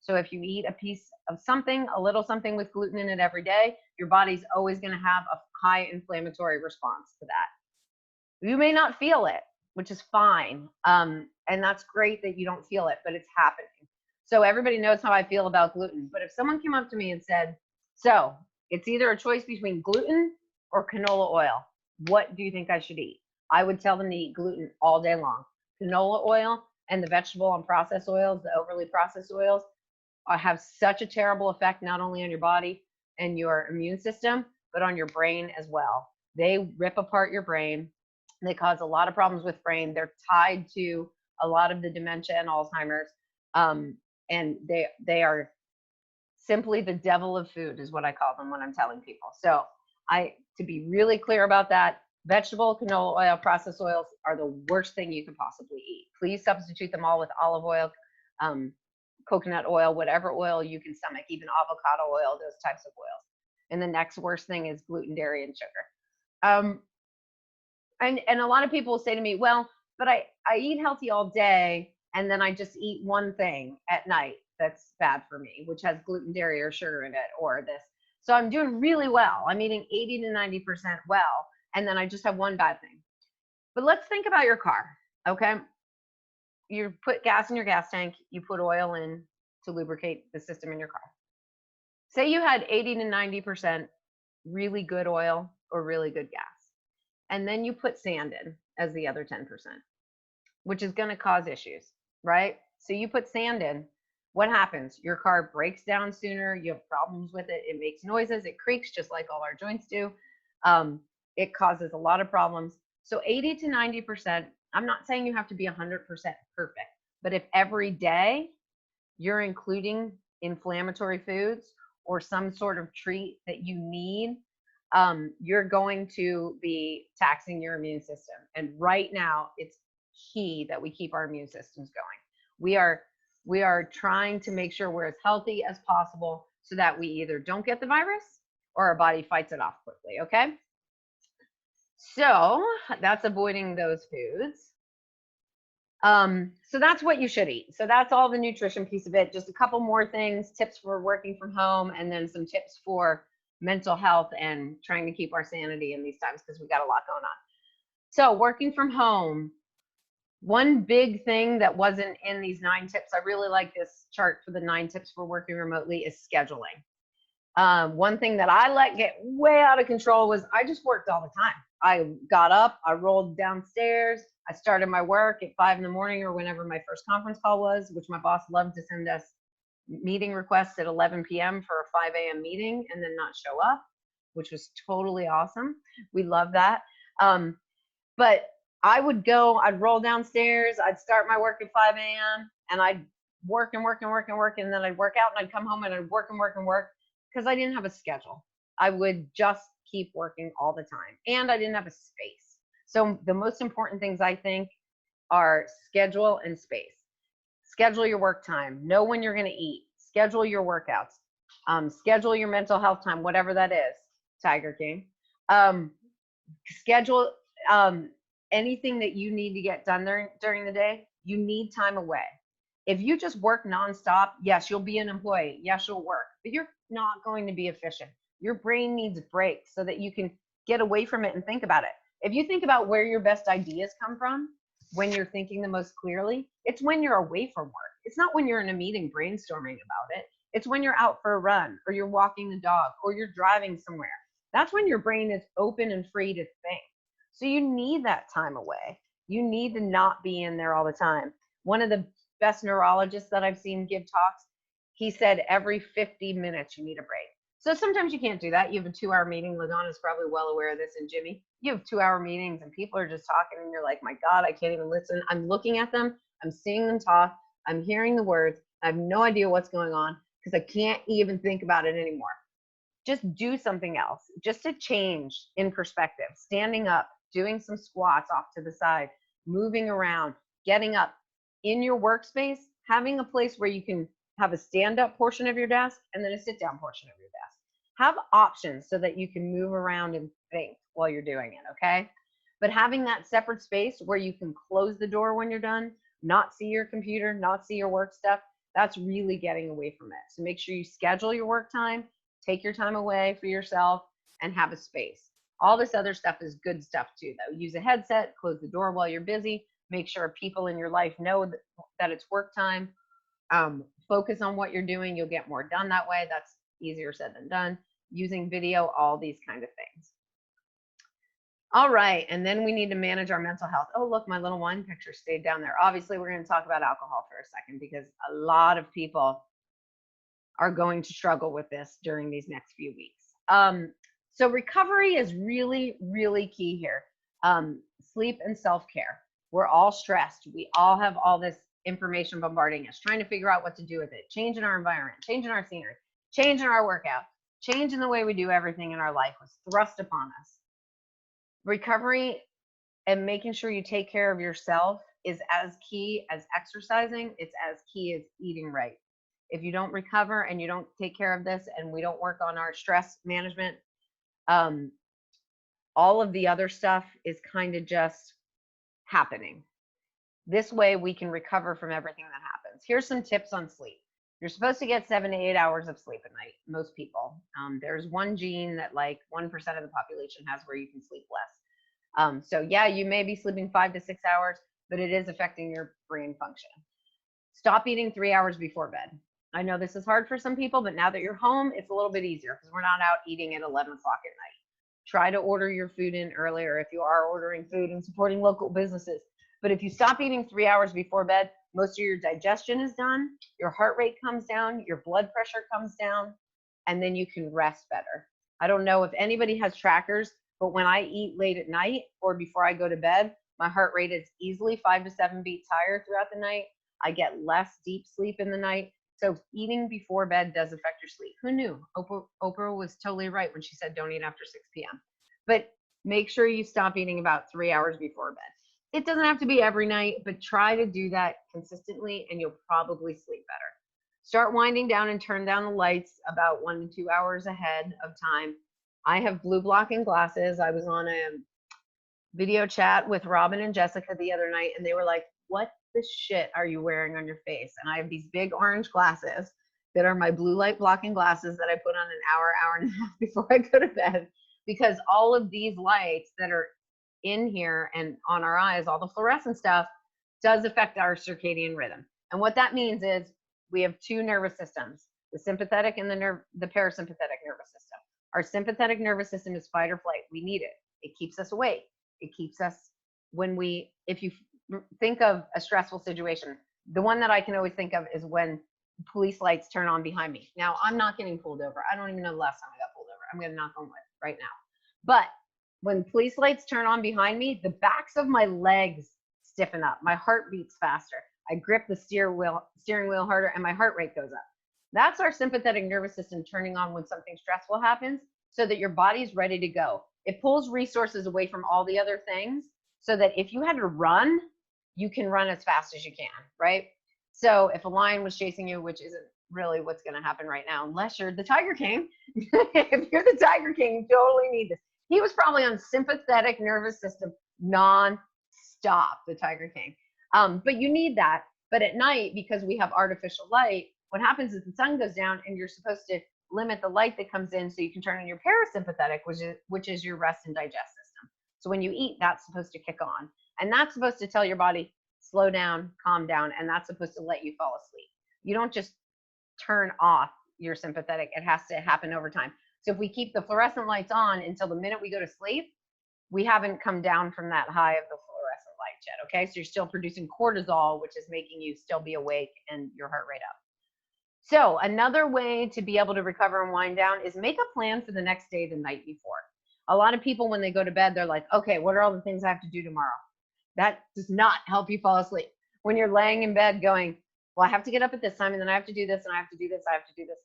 So if you eat a piece of something, a little something with gluten in it every day, your body's always going to have a high inflammatory response to that. You may not feel it, which is fine. And that's great that you don't feel it, but it's happening. So everybody knows how I feel about gluten. But if someone came up to me and said, so it's either a choice between gluten or canola oil, what do you think I should eat? I would tell them to eat gluten all day long. Canola oil and the vegetable and processed oils, the overly processed oils, have such a terrible effect, not only on your body and your immune system, but on your brain as well. They rip apart your brain. They cause a lot of problems with brain. They're tied to a lot of the dementia and Alzheimer's. And they are simply the devil of food is what I call them when I'm telling people. So to be really clear about that, vegetable, canola oil, processed oils are the worst thing you can possibly eat. Please substitute them all with olive oil, coconut oil, whatever oil you can stomach, even avocado oil, those types of oils. And the next worst thing is gluten, dairy, and sugar. And a lot of people will say to me, well, but I eat healthy all day, and then I just eat one thing at night that's bad for me, which has gluten, dairy, or sugar in it, or this. So I'm doing really well. I'm eating 80 to 90% well, and then I just have one bad thing. But let's think about your car, okay? You put gas in your gas tank, you put oil in to lubricate the system in your car. Say you had 80 to 90% really good oil or really good gas, and then you put sand in as the other 10%, which is going to cause issues, right? So you put sand in, what happens? Your car breaks down sooner, you have problems with it, it makes noises, it creaks just like all our joints do. It causes a lot of problems. So 80 to 90%, I'm not saying you have to be 100% perfect, but if every day you're including inflammatory foods or some sort of treat that you need, you're going to be taxing your immune system. And right now, it's key that we keep our immune systems going. We are trying to make sure we're as healthy as possible so that we either don't get the virus or our body fights it off quickly, okay? So that's avoiding those foods. So that's what you should eat. So that's all the nutrition piece of it. Just a couple more things, tips for working from home, and then some tips for mental health and trying to keep our sanity in these times because we got a lot going on. So working from home, one big thing that wasn't in these 9 tips, I really like this chart for the 9 tips for working remotely, is scheduling. One thing that I let get way out of control was I just worked all the time. I got up, I rolled downstairs, I started my work at 5 in the morning or whenever my first conference call was, which my boss loved to send us meeting requests at 11 p.m. for a 5 a.m. meeting and then not show up, which was totally awesome. We love that. But I would go, I'd roll downstairs, I'd start my work at 5 a.m. and I'd work and work and work and work, and then I'd work out and I'd come home and I'd work and work and work because I didn't have a schedule. I would just keep working all the time and I didn't have a space. So the most important things I think are schedule and space. Schedule your work time, know when you're going to eat, schedule your workouts, schedule your mental health time, whatever that is, Tiger King. Schedule anything that you need to get done during the day. You need time away. If you just work nonstop, yes, you'll be an employee. Yes, you'll work, but you're not going to be efficient. Your brain needs breaks so that you can get away from it and think about it. If you think about where your best ideas come from, when you're thinking the most clearly, it's when you're away from work. It's not when you're in a meeting brainstorming about it. It's when you're out for a run or you're walking the dog or you're driving somewhere. That's when your brain is open and free to think. So you need that time away. You need to not be in there all the time. One of the best neurologists that I've seen give talks, he said every 50 minutes you need a break. So sometimes you can't do that. You have a 2-hour meeting. LaDonna's probably well aware of this, and Jimmy. You have 2-hour meetings and people are just talking and you're like, my God, I can't even listen. I'm looking at them. I'm seeing them talk. I'm hearing the words. I have no idea what's going on because I can't even think about it anymore. Just do something else, just to change in perspective. Standing up, doing some squats off to the side, moving around, getting up in your workspace, having a place where you can have a stand-up portion of your desk and then a sit-down portion of your desk. Have options so that you can move around and think while you're doing it, okay? But having that separate space where you can close the door when you're done, not see your computer, not see your work stuff, that's really getting away from it. So make sure you schedule your work time, take your time away for yourself, and have a space. All this other stuff is good stuff too, though. Use a headset, close the door while you're busy, make sure people in your life know that it's work time. Focus on what you're doing. You'll get more done that way. That's easier said than done. Using video, all these kind of things. All right, and then we need to manage our mental health. Oh, look, my little wine picture stayed down there. Obviously, we're going to talk about alcohol for a second because a lot of people are going to struggle with this during these next few weeks. So recovery is really, really key here. Sleep and self-care. We're all stressed. We all have all this information bombarding us, trying to figure out what to do with it, changing our environment, changing our scenery, changing our workout, changing the way we do everything in our life was thrust upon us. Recovery and making sure you take care of yourself is as key as exercising. It's as key as eating right. If you don't recover and you don't take care of this and we don't work on our stress management, all of the other stuff is kind of just happening. This way we can recover from everything that happens. Here's some tips on sleep. You're supposed to get 7 to 8 hours of sleep at night, most people. There's one gene that like 1% of the population has where you can sleep less. So yeah, you may be sleeping 5 to 6 hours, but it is affecting your brain function. Stop eating 3 hours before bed. I know this is hard for some people, but now that you're home, it's a little bit easier because we're not out eating at 11 o'clock at night. Try to order your food in earlier if you are ordering food and supporting local businesses. But if you stop eating 3 hours before bed, most of your digestion is done, your heart rate comes down, your blood pressure comes down, and then you can rest better. I don't know if anybody has trackers, but when I eat late at night or before I go to bed, my heart rate is easily 5 to 7 beats higher throughout the night. I get less deep sleep in the night. So eating before bed does affect your sleep. Who knew? Oprah was totally right when she said don't eat after 6 p.m. But make sure you stop eating about 3 hours before bed. It doesn't have to be every night, but try to do that consistently and you'll probably sleep better. Start winding down and turn down the lights about 1 to 2 hours ahead of time. I have blue blocking glasses. I was on a video chat with Robin and Jessica the other night and they were like, what the shit are you wearing on your face? And I have these big orange glasses that are my blue light blocking glasses that I put on an hour and a half before I go to bed, because all of these lights that are in here and on our eyes, all the fluorescent stuff, does affect our circadian rhythm. And what that means is we have two nervous systems, the sympathetic and the parasympathetic nervous system. Our sympathetic nervous system is fight or flight. We need it. It keeps us awake. It keeps us if you think of a stressful situation, the one that I can always think of is when police lights turn on behind me. Now, I'm not getting pulled over. I don't even know the last time I got pulled over. I'm going to knock on wood right now. But when police lights turn on behind me, the backs of my legs stiffen up. My heart beats faster. I grip the steering wheel harder and my heart rate goes up. That's our sympathetic nervous system turning on when something stressful happens so that your body's ready to go. It pulls resources away from all the other things so that if you had to run, you can run as fast as you can, right? So if a lion was chasing you, which isn't really what's going to happen right now, unless you're the Tiger King, if you're the Tiger King, you totally need this. He was probably on sympathetic nervous system non-stop, the Tiger King. But you need that. But at night, because we have artificial light, what happens is the sun goes down and you're supposed to limit the light that comes in so you can turn on your parasympathetic, which is your rest and digest system. So when you eat, that's supposed to kick on. And that's supposed to tell your body, slow down, calm down, and that's supposed to let you fall asleep. You don't just turn off your sympathetic. It has to happen over time. So if we keep the fluorescent lights on until the minute we go to sleep, we haven't come down from that high of the fluorescent lights yet, okay? So you're still producing cortisol, which is making you still be awake and your heart rate up. So another way to be able to recover and wind down is make a plan for the next day the night before. A lot of people, when they go to bed, they're like, okay, what are all the things I have to do tomorrow? That does not help you fall asleep. When you're laying in bed going, well, I have to get up at this time and then I have to do this and I have to do this, I have to do this.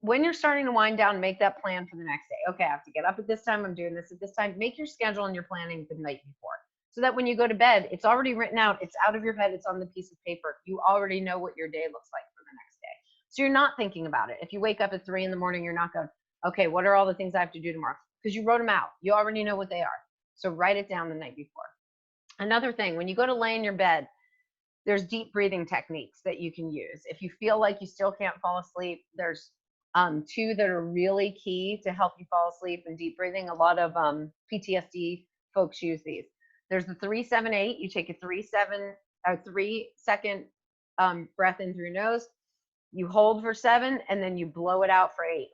When you're starting to wind down, make that plan for the next day. Okay, I have to get up at this time, I'm doing this at this time. Make your schedule and your planning the night before so that when you go to bed, it's already written out, it's out of your head, it's on the piece of paper. You already know what your day looks like for the next day. So you're not thinking about it. If you wake up at 3 in the morning, you're not going, okay, what are all the things I have to do tomorrow? Because you wrote them out. You already know what they are. So write it down the night before. Another thing, when you go to lay in your bed, there's deep breathing techniques that you can use. If you feel like you still can't fall asleep, there's two that are really key to help you fall asleep in deep breathing. A lot of PTSD folks use these. There's the 3-7-8. You take a 3-second breath in through your nose. You hold for 7, and then you blow it out for 8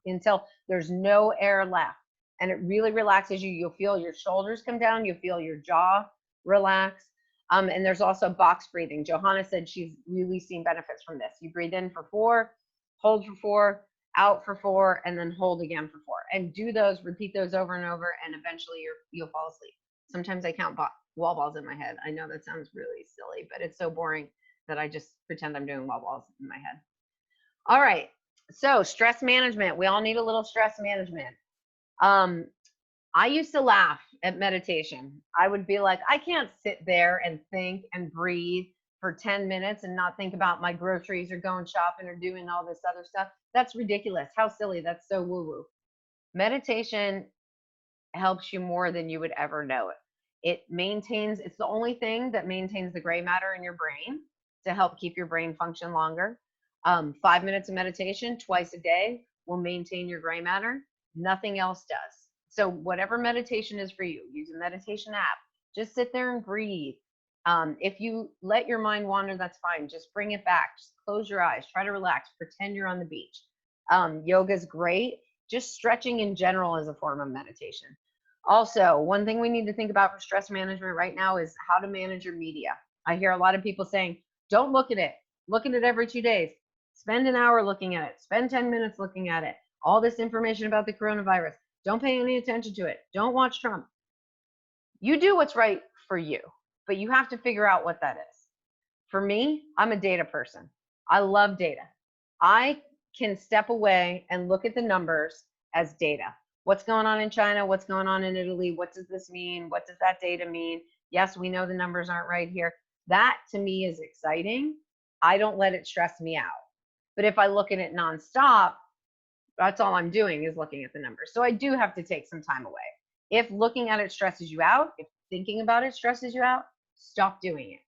until there's no air left. And it really relaxes you. You'll feel your shoulders come down. You'll feel your jaw relax. And there's also box breathing. Johanna said she's really seen benefits from this. You breathe in for 4, hold for 4, out for 4, and then hold again for 4. And do those, repeat those over and over, and eventually you'll fall asleep. Sometimes I count wall balls in my head. I know that sounds really silly, but it's so boring that I just pretend I'm doing wall balls in my head. All right, so stress management. We all need a little stress management. I used to laugh at meditation. I would be like, I can't sit there and think and breathe for 10 minutes and not think about my groceries or going shopping or doing all this other stuff. That's ridiculous. How silly. That's so woo-woo. Meditation helps you more than you would ever know it. It's the only thing that maintains the gray matter in your brain to help keep your brain function longer. 5 minutes of meditation twice a day will maintain your gray matter. Nothing else does. So whatever meditation is for you, use a meditation app. Just sit there and breathe. If you let your mind wander, that's fine. Just bring it back. Just close your eyes. Try to relax. Pretend you're on the beach. Yoga is great. Just stretching in general is a form of meditation. Also, one thing we need to think about for stress management right now is how to manage your media. I hear a lot of people saying, don't look at it. Look at it every 2 days. Spend an hour looking at it. Spend 10 minutes looking at it. All this information about the coronavirus. Don't pay any attention to it. Don't watch Trump. You do what's right for you, but you have to figure out what that is. For me, I'm a data person. I love data. I can step away and look at the numbers as data. What's going on in China? What's going on in Italy? What does this mean? What does that data mean? Yes, we know the numbers aren't right here. That to me is exciting. I don't let it stress me out. But if I look at it nonstop, that's all I'm doing is looking at the numbers. So I do have to take some time away. If looking at it stresses you out, if thinking about it stresses you out, stop doing it.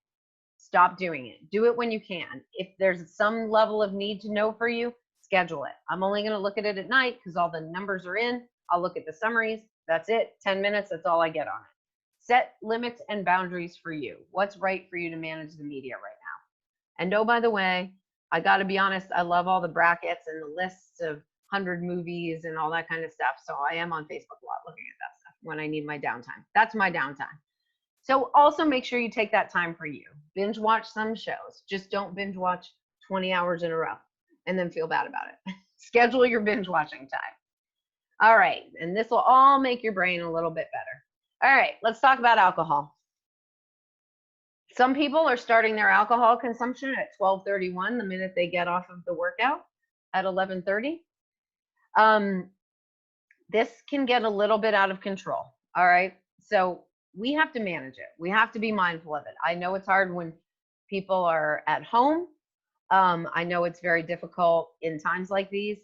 Stop doing it. Do it when you can. If there's some level of need to know for you, schedule it. I'm only going to look at it at night because all the numbers are in. I'll look at the summaries. That's it. 10 minutes. That's all I get on it. Set limits and boundaries for you. What's right for you to manage the media right now? And oh, by the way, I got to be honest, I love all the brackets and the lists of 100 movies and all that kind of stuff. So I am on Facebook a lot looking at that stuff when I need my downtime. That's my downtime. So also make sure you take that time for you. Binge watch some shows. Just don't binge watch 20 hours in a row and then feel bad about it. Schedule your binge watching time. All right. And this will all make your brain a little bit better. All right. Let's talk about alcohol. Some people are starting their alcohol consumption at 12:31 the minute they get off of the workout at 11:30. This can get a little bit out of control. All right. So we have to manage it. We have to be mindful of it. I know it's hard when people are at home. I know it's very difficult in times like these.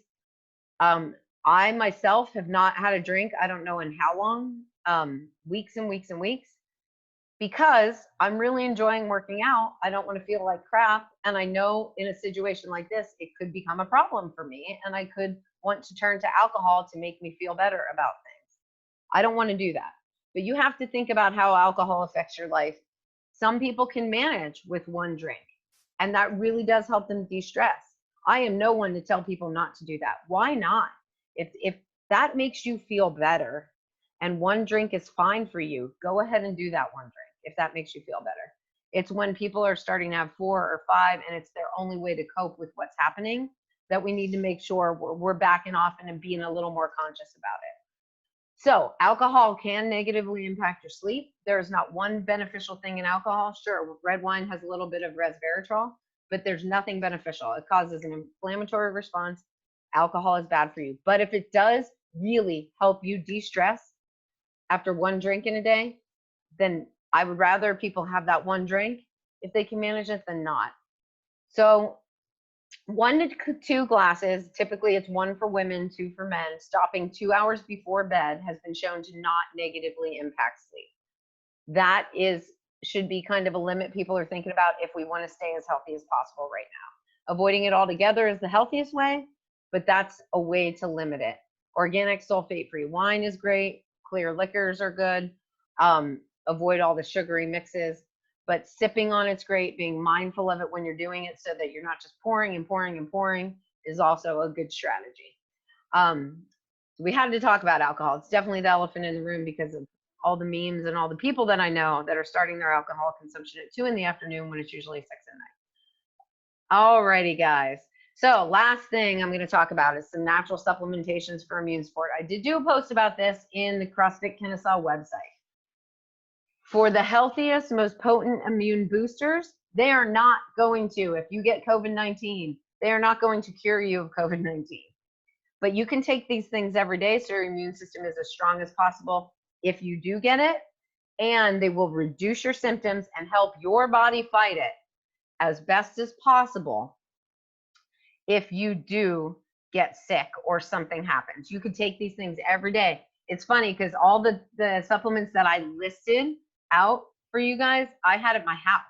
I myself have not had a drink. I don't know in how long, weeks and weeks and weeks, because I'm really enjoying working out. I don't want to feel like crap. And I know in a situation like this, it could become a problem for me. And I could want to turn to alcohol to make me feel better about things. I don't want to do that. But you have to think about how alcohol affects your life. Some people can manage with one drink, and that really does help them de-stress. I am no one to tell people not to do that. Why not? If that makes you feel better and one drink is fine for you, go ahead and do that one drink if that makes you feel better. It's when people are starting to have 4 or 5 and it's their only way to cope with what's happening that we need to make sure we're backing off and being a little more conscious about it. So alcohol can negatively impact your sleep. There is not one beneficial thing in alcohol. Sure, red wine has a little bit of resveratrol, but there's nothing beneficial. It causes an inflammatory response. Alcohol is bad for you. But if it does really help you de-stress after one drink in a day, then I would rather people have that one drink if they can manage it than not. So 1 to 2 glasses, typically it's 1 for women, 2 for men, stopping 2 hours before bed has been shown to not negatively impact sleep. That should be kind of a limit people are thinking about if we want to stay as healthy as possible right now. Avoiding it altogether is the healthiest way, but that's a way to limit it. Organic sulfate-free wine is great. Clear liquors are good. Avoid all the sugary mixes. But sipping on it's great. Being mindful of it when you're doing it so that you're not just pouring and pouring and pouring is also a good strategy. We had to talk about alcohol. It's definitely the elephant in the room because of all the memes and all the people that I know that are starting their alcohol consumption at 2 in the afternoon when it's usually 6 at night. Alrighty, guys. So last thing I'm going to talk about is some natural supplementations for immune support. I did do a post about this in the CrossFit Kennesaw website. For the healthiest, most potent immune boosters, they are not going to, if you get COVID-19, they are not going to cure you of COVID-19. But you can take these things every day so your immune system is as strong as possible if you do get it, and they will reduce your symptoms and help your body fight it as best as possible if you do get sick or something happens. You could take these things every day. It's funny because all the supplements that I listed out for you guys, I had at my house.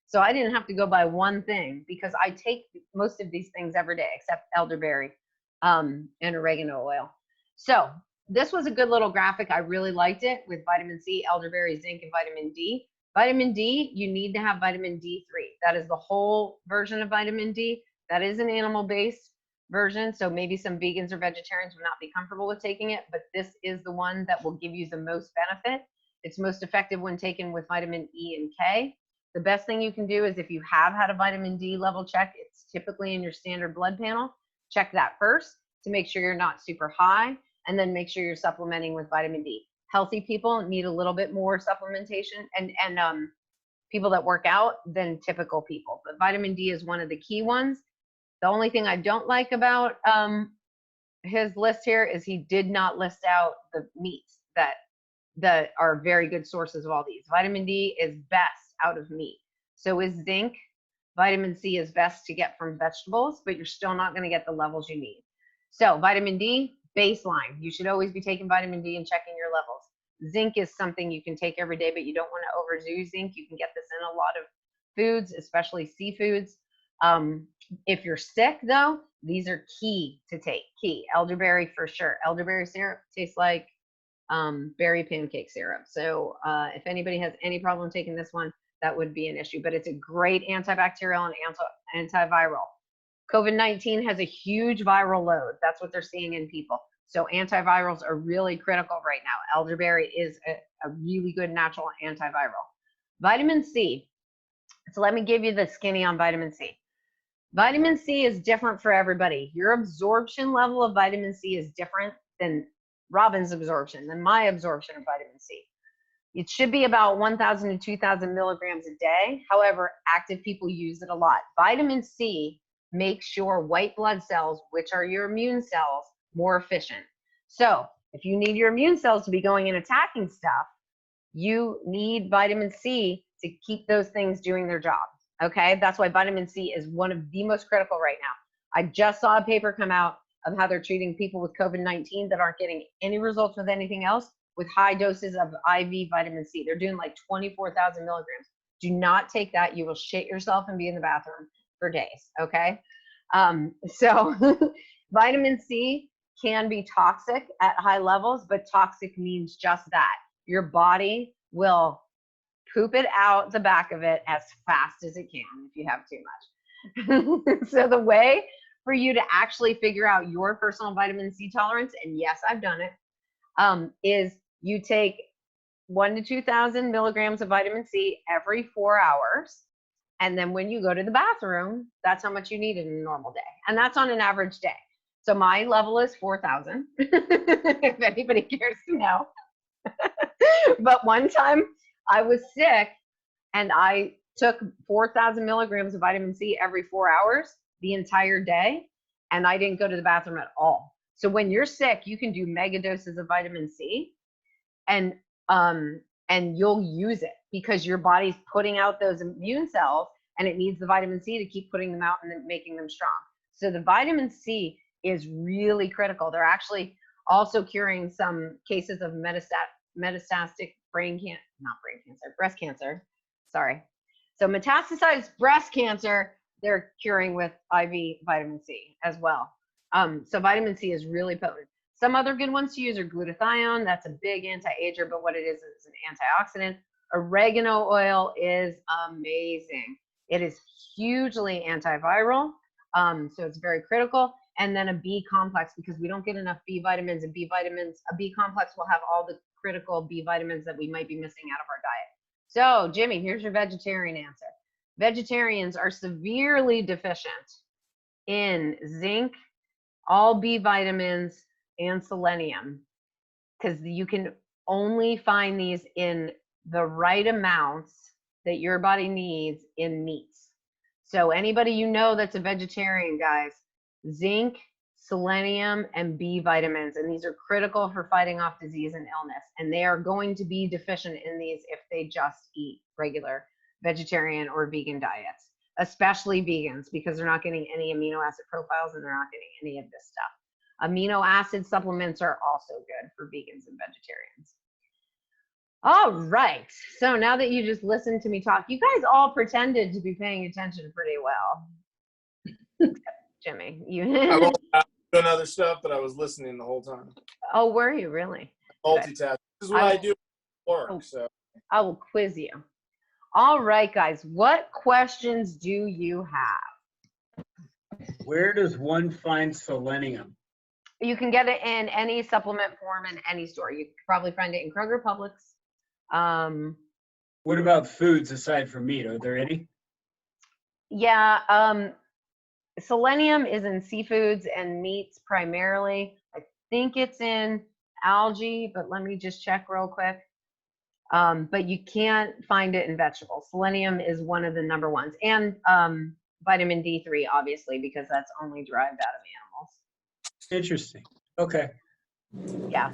So I didn't have to go buy one thing because I take most of these things every day except elderberry and oregano oil. So this was a good little graphic. I really liked it with vitamin C, elderberry, zinc, and vitamin D. Vitamin D, you need to have vitamin D3. That is the whole version of vitamin D. That is an animal-based version, so maybe some vegans or vegetarians would not be comfortable with taking it, but this is the one that will give you the most benefit. It's most effective when taken with vitamin E and K. The best thing you can do is if you have had a vitamin D level check, it's typically in your standard blood panel. Check that first to make sure you're not super high, and then make sure you're supplementing with vitamin D. Healthy people need a little bit more supplementation and people that work out than typical people. But vitamin D is one of the key ones. The only thing I don't like about his list here is he did not list out the meats that are very good sources of all these. Vitamin D is best out of meat. So is zinc. Vitamin C is best to get from vegetables, but you're still not going to get the levels you need. So vitamin D, baseline. You should always be taking vitamin D and checking your levels. Zinc is something you can take every day, but you don't want to overdo zinc. You can get this in a lot of foods, especially seafoods. If you're sick, though, these are key to take. Key. Elderberry for sure. Elderberry syrup tastes like berry pancake syrup. So if anybody has any problem taking this one, that would be an issue. But it's a great antibacterial and antiviral. COVID-19 has a huge viral load. That's what they're seeing in people. So antivirals are really critical right now. Elderberry is a really good natural antiviral. Vitamin C. So let me give you the skinny on vitamin C. Vitamin C is different for everybody. Your absorption level of vitamin C is different than Robin's absorption, than my absorption of vitamin C. It should be about 1,000 to 2,000 milligrams a day. However, active people use it a lot. Vitamin C makes your white blood cells, which are your immune cells, more efficient. So if you need your immune cells to be going and attacking stuff, you need vitamin C to keep those things doing their job. Okay, that's why vitamin C is one of the most critical right now. I just saw a paper come out of how they're treating people with COVID-19 that aren't getting any results with anything else with high doses of IV vitamin C. They're doing like 24,000 milligrams. Do not take that. You will shit yourself and be in the bathroom for days, okay? So vitamin C can be toxic at high levels, but toxic means just that. Your body will poop it out the back of it as fast as it can if you have too much. So the way for you to actually figure out your personal vitamin C tolerance, and yes, I've done it, is you take 1,000 to 2,000 milligrams of vitamin C every 4 hours. And then when you go to the bathroom, that's how much you need in a normal day. And that's on an average day. So my level is 4,000, if anybody cares to know. But one time I was sick and I took 4,000 milligrams of vitamin C every 4 hours the entire day, and I didn't go to the bathroom at all. So when you're sick, you can do mega doses of vitamin C, and you'll use it because your body's putting out those immune cells, and it needs the vitamin C to keep putting them out and then making them strong. So the vitamin C is really critical. They're actually also curing some cases of metastatic breast cancer. Sorry. So metastasized breast cancer, they're curing with IV vitamin C as well. So vitamin C is really potent. Some other good ones to use are glutathione. That's a big anti-ager, but what it is an antioxidant. Oregano oil is amazing. It is hugely antiviral, so it's very critical. And then a B complex, because we don't get enough B vitamins, and B vitamins, a B complex will have all the critical B vitamins that we might be missing out of our diet. So, Jimmy, here's your vegetarian answer. Vegetarians are severely deficient in zinc, all B vitamins, and selenium, because you can only find these in the right amounts that your body needs in meats. So anybody you know that's a vegetarian, guys, zinc, selenium, and B vitamins, and these are critical for fighting off disease and illness. And they are going to be deficient in these if they just eat regular vegetarian or vegan diets, especially vegans, because they're not getting any amino acid profiles and they're not getting any of this stuff. Amino acid supplements are also good for vegans and vegetarians. All right. So now that you just listened to me talk, you guys all pretended to be paying attention pretty well. Jimmy, you. I was doing other stuff, but I was listening the whole time. Oh, were you really? Multitasking. This is what I do at work. So I will quiz you. All right, guys. What questions do you have? Where does one find selenium? You can get it in any supplement form in any store. You can probably find it in Kroger, Publix. What about foods aside from meat? Are there any? Yeah, selenium is in seafoods and meats primarily. I think it's in algae, but let me just check real quick. But you can't find it in vegetables. Selenium is one of the number ones. And vitamin D3, obviously, because that's only derived out of animals. Interesting. Okay. Yeah.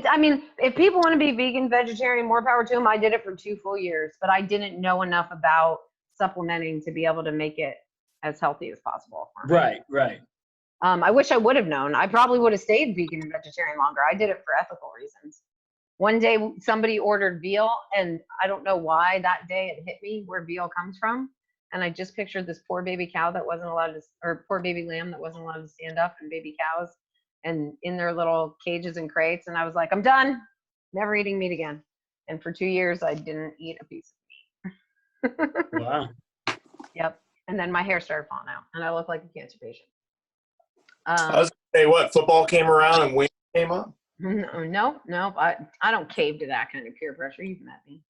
I mean, if people want to be vegan, vegetarian, more power to them. I did it for 2 full years, but I didn't know enough about supplementing to be able to make it as healthy as possible. Right, right. I wish I would have known. I probably would have stayed vegan and vegetarian longer. I did it for ethical reasons. One day somebody ordered veal, and I don't know why that day it hit me where veal comes from. And I just pictured this poor baby cow that wasn't allowed to, or poor baby lamb that wasn't allowed to stand up, and baby cows and in their little cages and crates. And I was like, I'm done, never eating meat again. And for 2 years, I didn't eat a piece of meat. Wow. Yep. And then my hair started falling out and I look like a cancer patient. I was gonna say, what, football came around and wings came up? No, I don't cave to that kind of peer pressure. You've met me.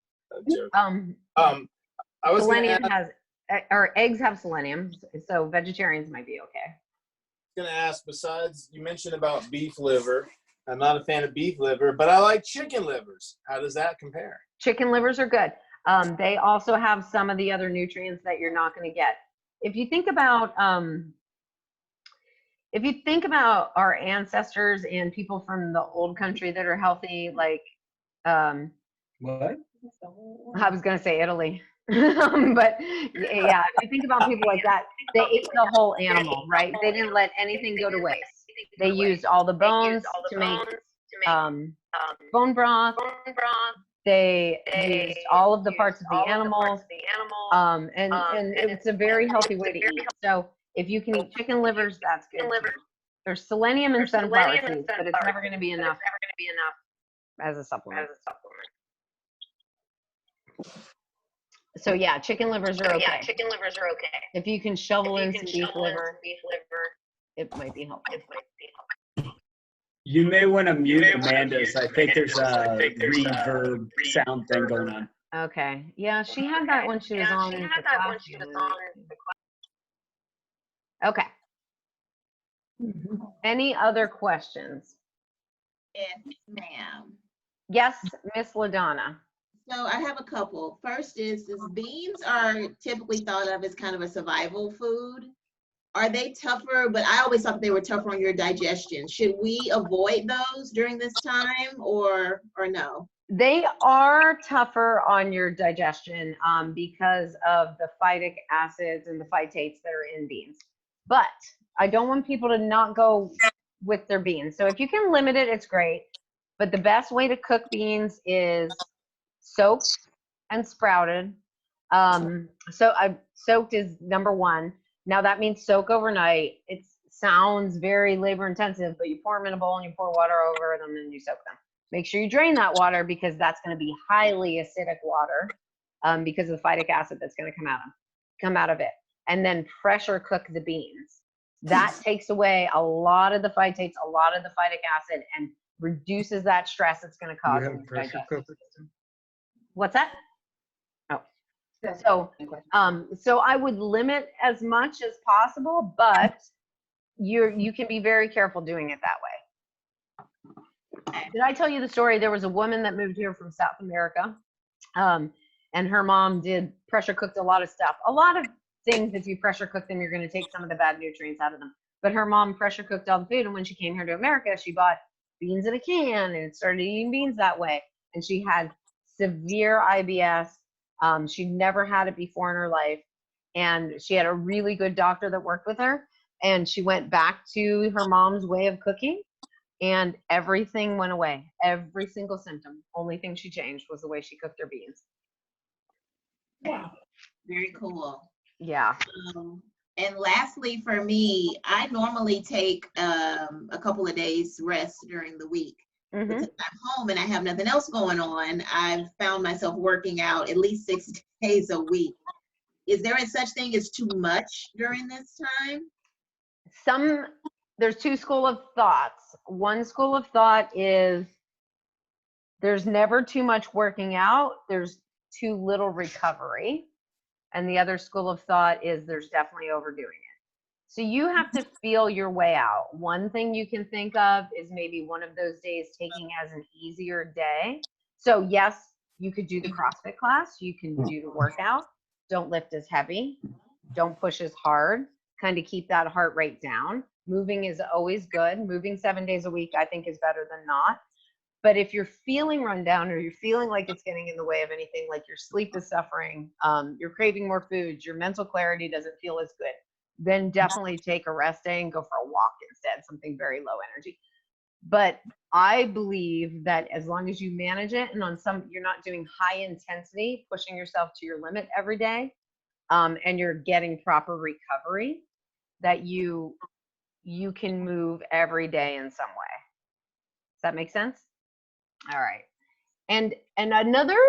I was Selenium or eggs have selenium, so vegetarians might be okay. Gonna ask, besides, you mentioned about beef liver. I'm not a fan of beef liver, but I like chicken livers. How does that compare? Chicken livers are good. They also have some of the other nutrients that you're not going to get. If you think about our ancestors and people from the old country that are healthy, like What? I was going to say Italy. But yeah, if you think about people like that, they ate the whole animal, right? They didn't let anything go to waste. They used all the bones to make bone broth. They used all of the parts of the animals, and it's a very healthy way to eat. So if you can eat chicken livers, that's good. There's selenium in sunflower seeds, but it's never going to be enough as a supplement. So yeah, chicken livers are okay. If you can shovel in some beef liver, it might be helpful. You may want to mute Amanda's. I think there's a reverb sound thing going on. Okay. Yeah, she had that when she was on the class. Okay. Any other questions? Yes, ma'am. Yes, Miss LaDonna. So I have a couple. First is beans are typically thought of as kind of a survival food. Are they tougher? But I always thought they were tougher on your digestion. Should we avoid those during this time or no? They are tougher on your digestion because of the phytic acids and the phytates that are in beans. But I don't want people to not go with their beans. So if you can limit it, it's great. But the best way to cook beans is soaked and sprouted. Soaked is number one. Now that means soak overnight. It sounds very labor intensive, but you pour them in a bowl and you pour water over them and you soak them. Make sure you drain that water because that's going to be highly acidic water because of the phytic acid that's going to come out of it. And then pressure cook the beans. That takes away a lot of the phytates, a lot of the phytic acid, and reduces that stress it's going to cause You in have your pressure digestive cooker? system. What's that? So I would limit as much as possible, but you can be very careful doing it that way. Did I tell you the story? There was a woman that moved here from South America, and her mom did pressure cooked a lot of stuff. A lot of things, if you pressure cook them, you're going to take some of the bad nutrients out of them. But her mom pressure cooked all the food, and when she came here to America, she bought beans in a can and started eating beans that way. And she had severe IBS. She'd never had it before in her life. And she had a really good doctor that worked with her. And she went back to her mom's way of cooking, and everything went away. Every single symptom. Only thing she changed was the way she cooked her beans. Wow. Very cool. Yeah. And lastly, for me, I normally take a couple of days rest during the week. Mm-hmm. Because I'm home and I have nothing else going on, I've found myself working out at least 6 days a week. Is there a such thing as too much during this time? There's two school of thoughts. One school of thought is there's never too much working out, there's too little recovery. And the other school of thought is there's definitely overdoing it. So you have to feel your way out. One thing you can think of is maybe one of those days taking as an easier day. So yes, you could do the CrossFit class, you can do the workout. Don't lift as heavy, don't push as hard, kind of keep that heart rate down. Moving is always good. Moving 7 days a week, I think, is better than not. But if you're feeling run down, or you're feeling like it's getting in the way of anything, like your sleep is suffering, you're craving more foods, your mental clarity doesn't feel as good, then definitely take a rest day and go for a walk instead, something very low energy. But I believe that as long as you manage it, and you're not doing high intensity, pushing yourself to your limit every day, and you're getting proper recovery, that you can move every day in some way. Does that make sense? All right. And another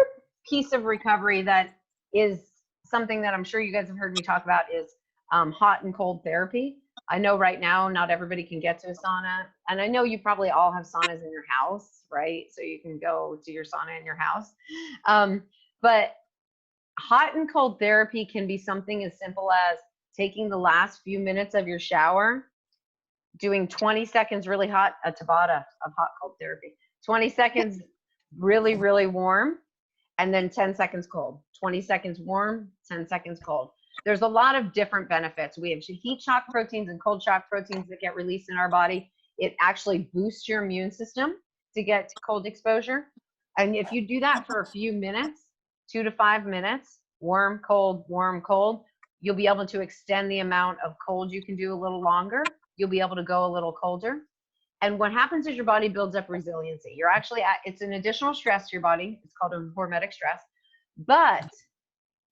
piece of recovery that is something that I'm sure you guys have heard me talk about is hot and cold therapy. I know right now not everybody can get to a sauna, and I know you probably all have saunas in your house, right? So you can go to your sauna in your house. But hot and cold therapy can be something as simple as taking the last few minutes of your shower, doing 20 seconds really hot, a Tabata of hot cold therapy, 20 seconds really, really warm, and then 10 seconds cold. 20 seconds warm, 10 seconds cold. There's a lot of different benefits. We have heat shock proteins and cold shock proteins that get released in our body. It actually boosts your immune system to get cold exposure. And if you do that for a few minutes, 2 to 5 minutes, warm, cold, you'll be able to extend the amount of cold you can do a little longer. You'll be able to go a little colder. And what happens is your body builds up resiliency. You're actually it's an additional stress to your body. It's called a hormetic stress. But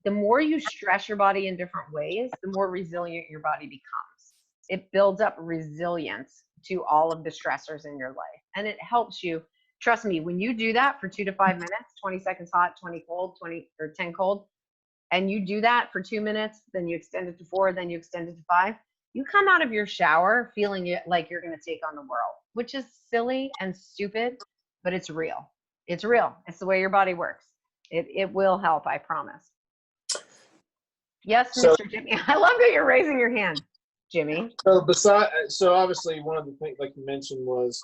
the more you stress your body in different ways, the more resilient your body becomes. It builds up resilience to all of the stressors in your life. And it helps you. Trust me, when you do that for 2 to 5 minutes, 20 seconds hot, 20 cold, 20 or 10 cold, and you do that for 2 minutes, then you extend it to 4, then you extend it to 5, you come out of your shower feeling like you're going to take on the world, which is silly and stupid, but it's real. It's real. It's the way your body works. It will help, I promise. Yes, Mr. Jimmy. I love that you're raising your hand, Jimmy. So obviously one of the things, like you mentioned, was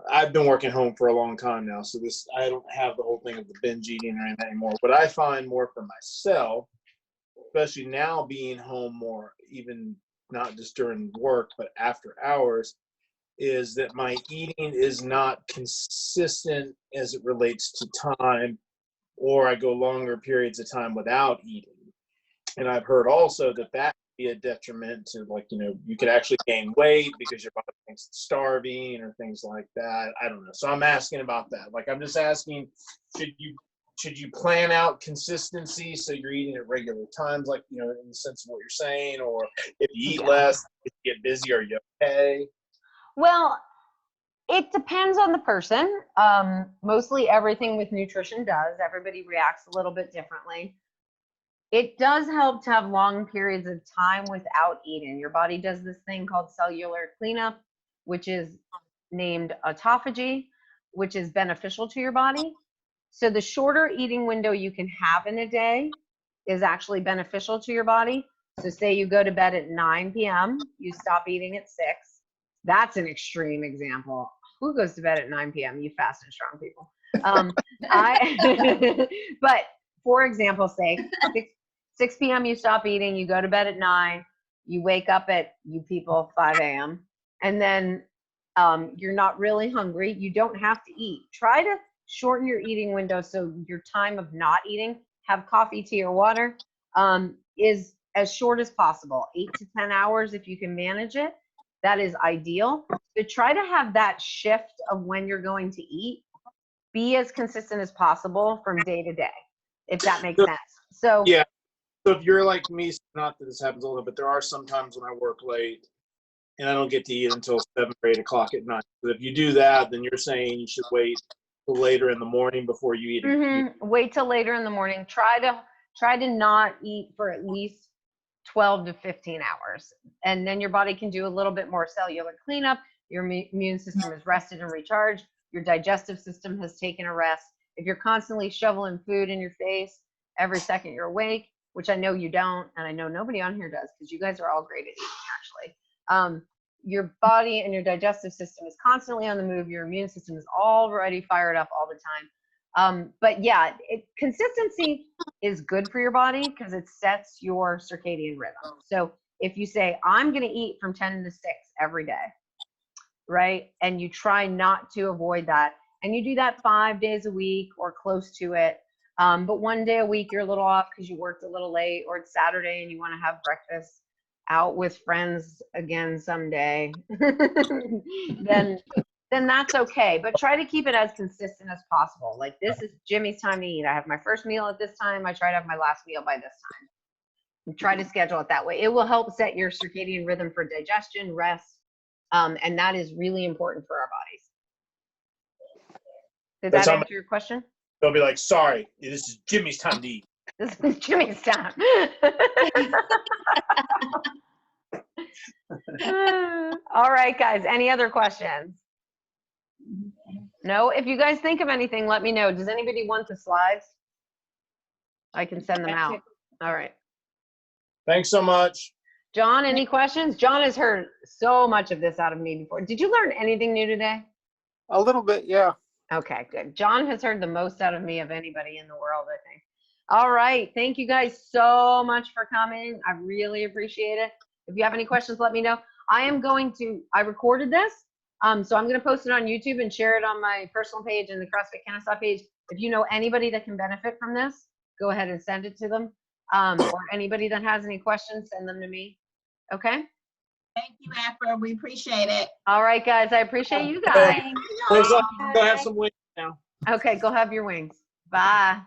I've been working home for a long time now, so I don't have the whole thing of the binge eating or anything anymore. But I find more for myself, especially now being home more, even not just during work, but after hours, is that my eating is not consistent as it relates to time, or I go longer periods of time without eating. And I've heard also that can be a detriment to, like, you could actually gain weight because your body thinks it's starving or things like that. I don't know. So I'm asking about that. Like, I'm just asking, should you plan out consistency so you're eating at regular times, like, in the sense of what you're saying, or if you eat less, if you get busy, are you okay? Well, it depends on the person. Mostly everything with nutrition does. Everybody reacts a little bit differently. It does help to have long periods of time without eating. Your body does this thing called cellular cleanup, which is named autophagy. which is beneficial to your body. So the shorter eating window you can have in a day is actually beneficial to your body. So say you go to bed at 9 p.m., you stop eating at 6. That's an extreme example. Who goes to bed at 9 p.m.? You fast and strong people. But for example's sake, 6 p.m. you stop eating, you go to bed at 9, you wake up at, you people, 5 a.m. And then you're not really hungry. You don't have to eat. Try to shorten your eating window so your time of not eating, have coffee, tea, or water, is as short as possible. 8 to 10 hours if you can manage it. That is ideal. So try to have that shift of when you're going to eat be as consistent as possible from day to day, if that makes sense. So yeah. So if you're like me, not that this happens a little, but there are some times when I work late and I don't get to eat until 7 or 8 o'clock at night. But if you do that, then you're saying you should wait till later in the morning before you eat. Wait till later in the morning. Try to not eat for at least 12 to 15 hours. And then your body can do a little bit more cellular cleanup. Your immune system is rested and recharged. Your digestive system has taken a rest. If you're constantly shoveling food in your face every second you're awake, which I know you don't, and I know nobody on here does, because you guys are all great at eating, actually. Your body and your digestive system is constantly on the move. Your immune system is already fired up all the time. But yeah, consistency is good for your body because it sets your circadian rhythm. So if you say, I'm going to eat from 10 to 6 every day, right? And you try not to avoid that. And you do that 5 days a week or close to it. But one day a week, you're a little off because you worked a little late, or it's Saturday and you want to have breakfast out with friends again someday, then that's okay. But try to keep it as consistent as possible. Like, this is Jimmy's time to eat. I have my first meal at this time. I try to have my last meal by this time. And try to schedule it that way. It will help set your circadian rhythm for digestion, rest, and that is really important for our bodies. Did that answer your question? They'll be like, sorry, this is Jimmy's time to eat. This is Jimmy's time. All right, guys. Any other questions? No? If you guys think of anything, let me know. Does anybody want the slides? I can send them out. All right. Thanks so much. John, any questions? John has heard so much of this out of me before. Did you learn anything new today? A little bit, yeah. Okay, good. John has heard the most out of me of anybody in the world, I think. All right. Thank you guys so much for coming. I really appreciate it. If you have any questions, let me know. I recorded this, so I'm going to post it on YouTube and share it on my personal page and the CrossFit Kennesaw page. If you know anybody that can benefit from this, go ahead and send it to them. Or anybody that has any questions, send them to me. Okay? Thank you, Afra. We appreciate it. All right, guys. I appreciate you guys. Go have some wings now. Okay, go have your wings. Bye.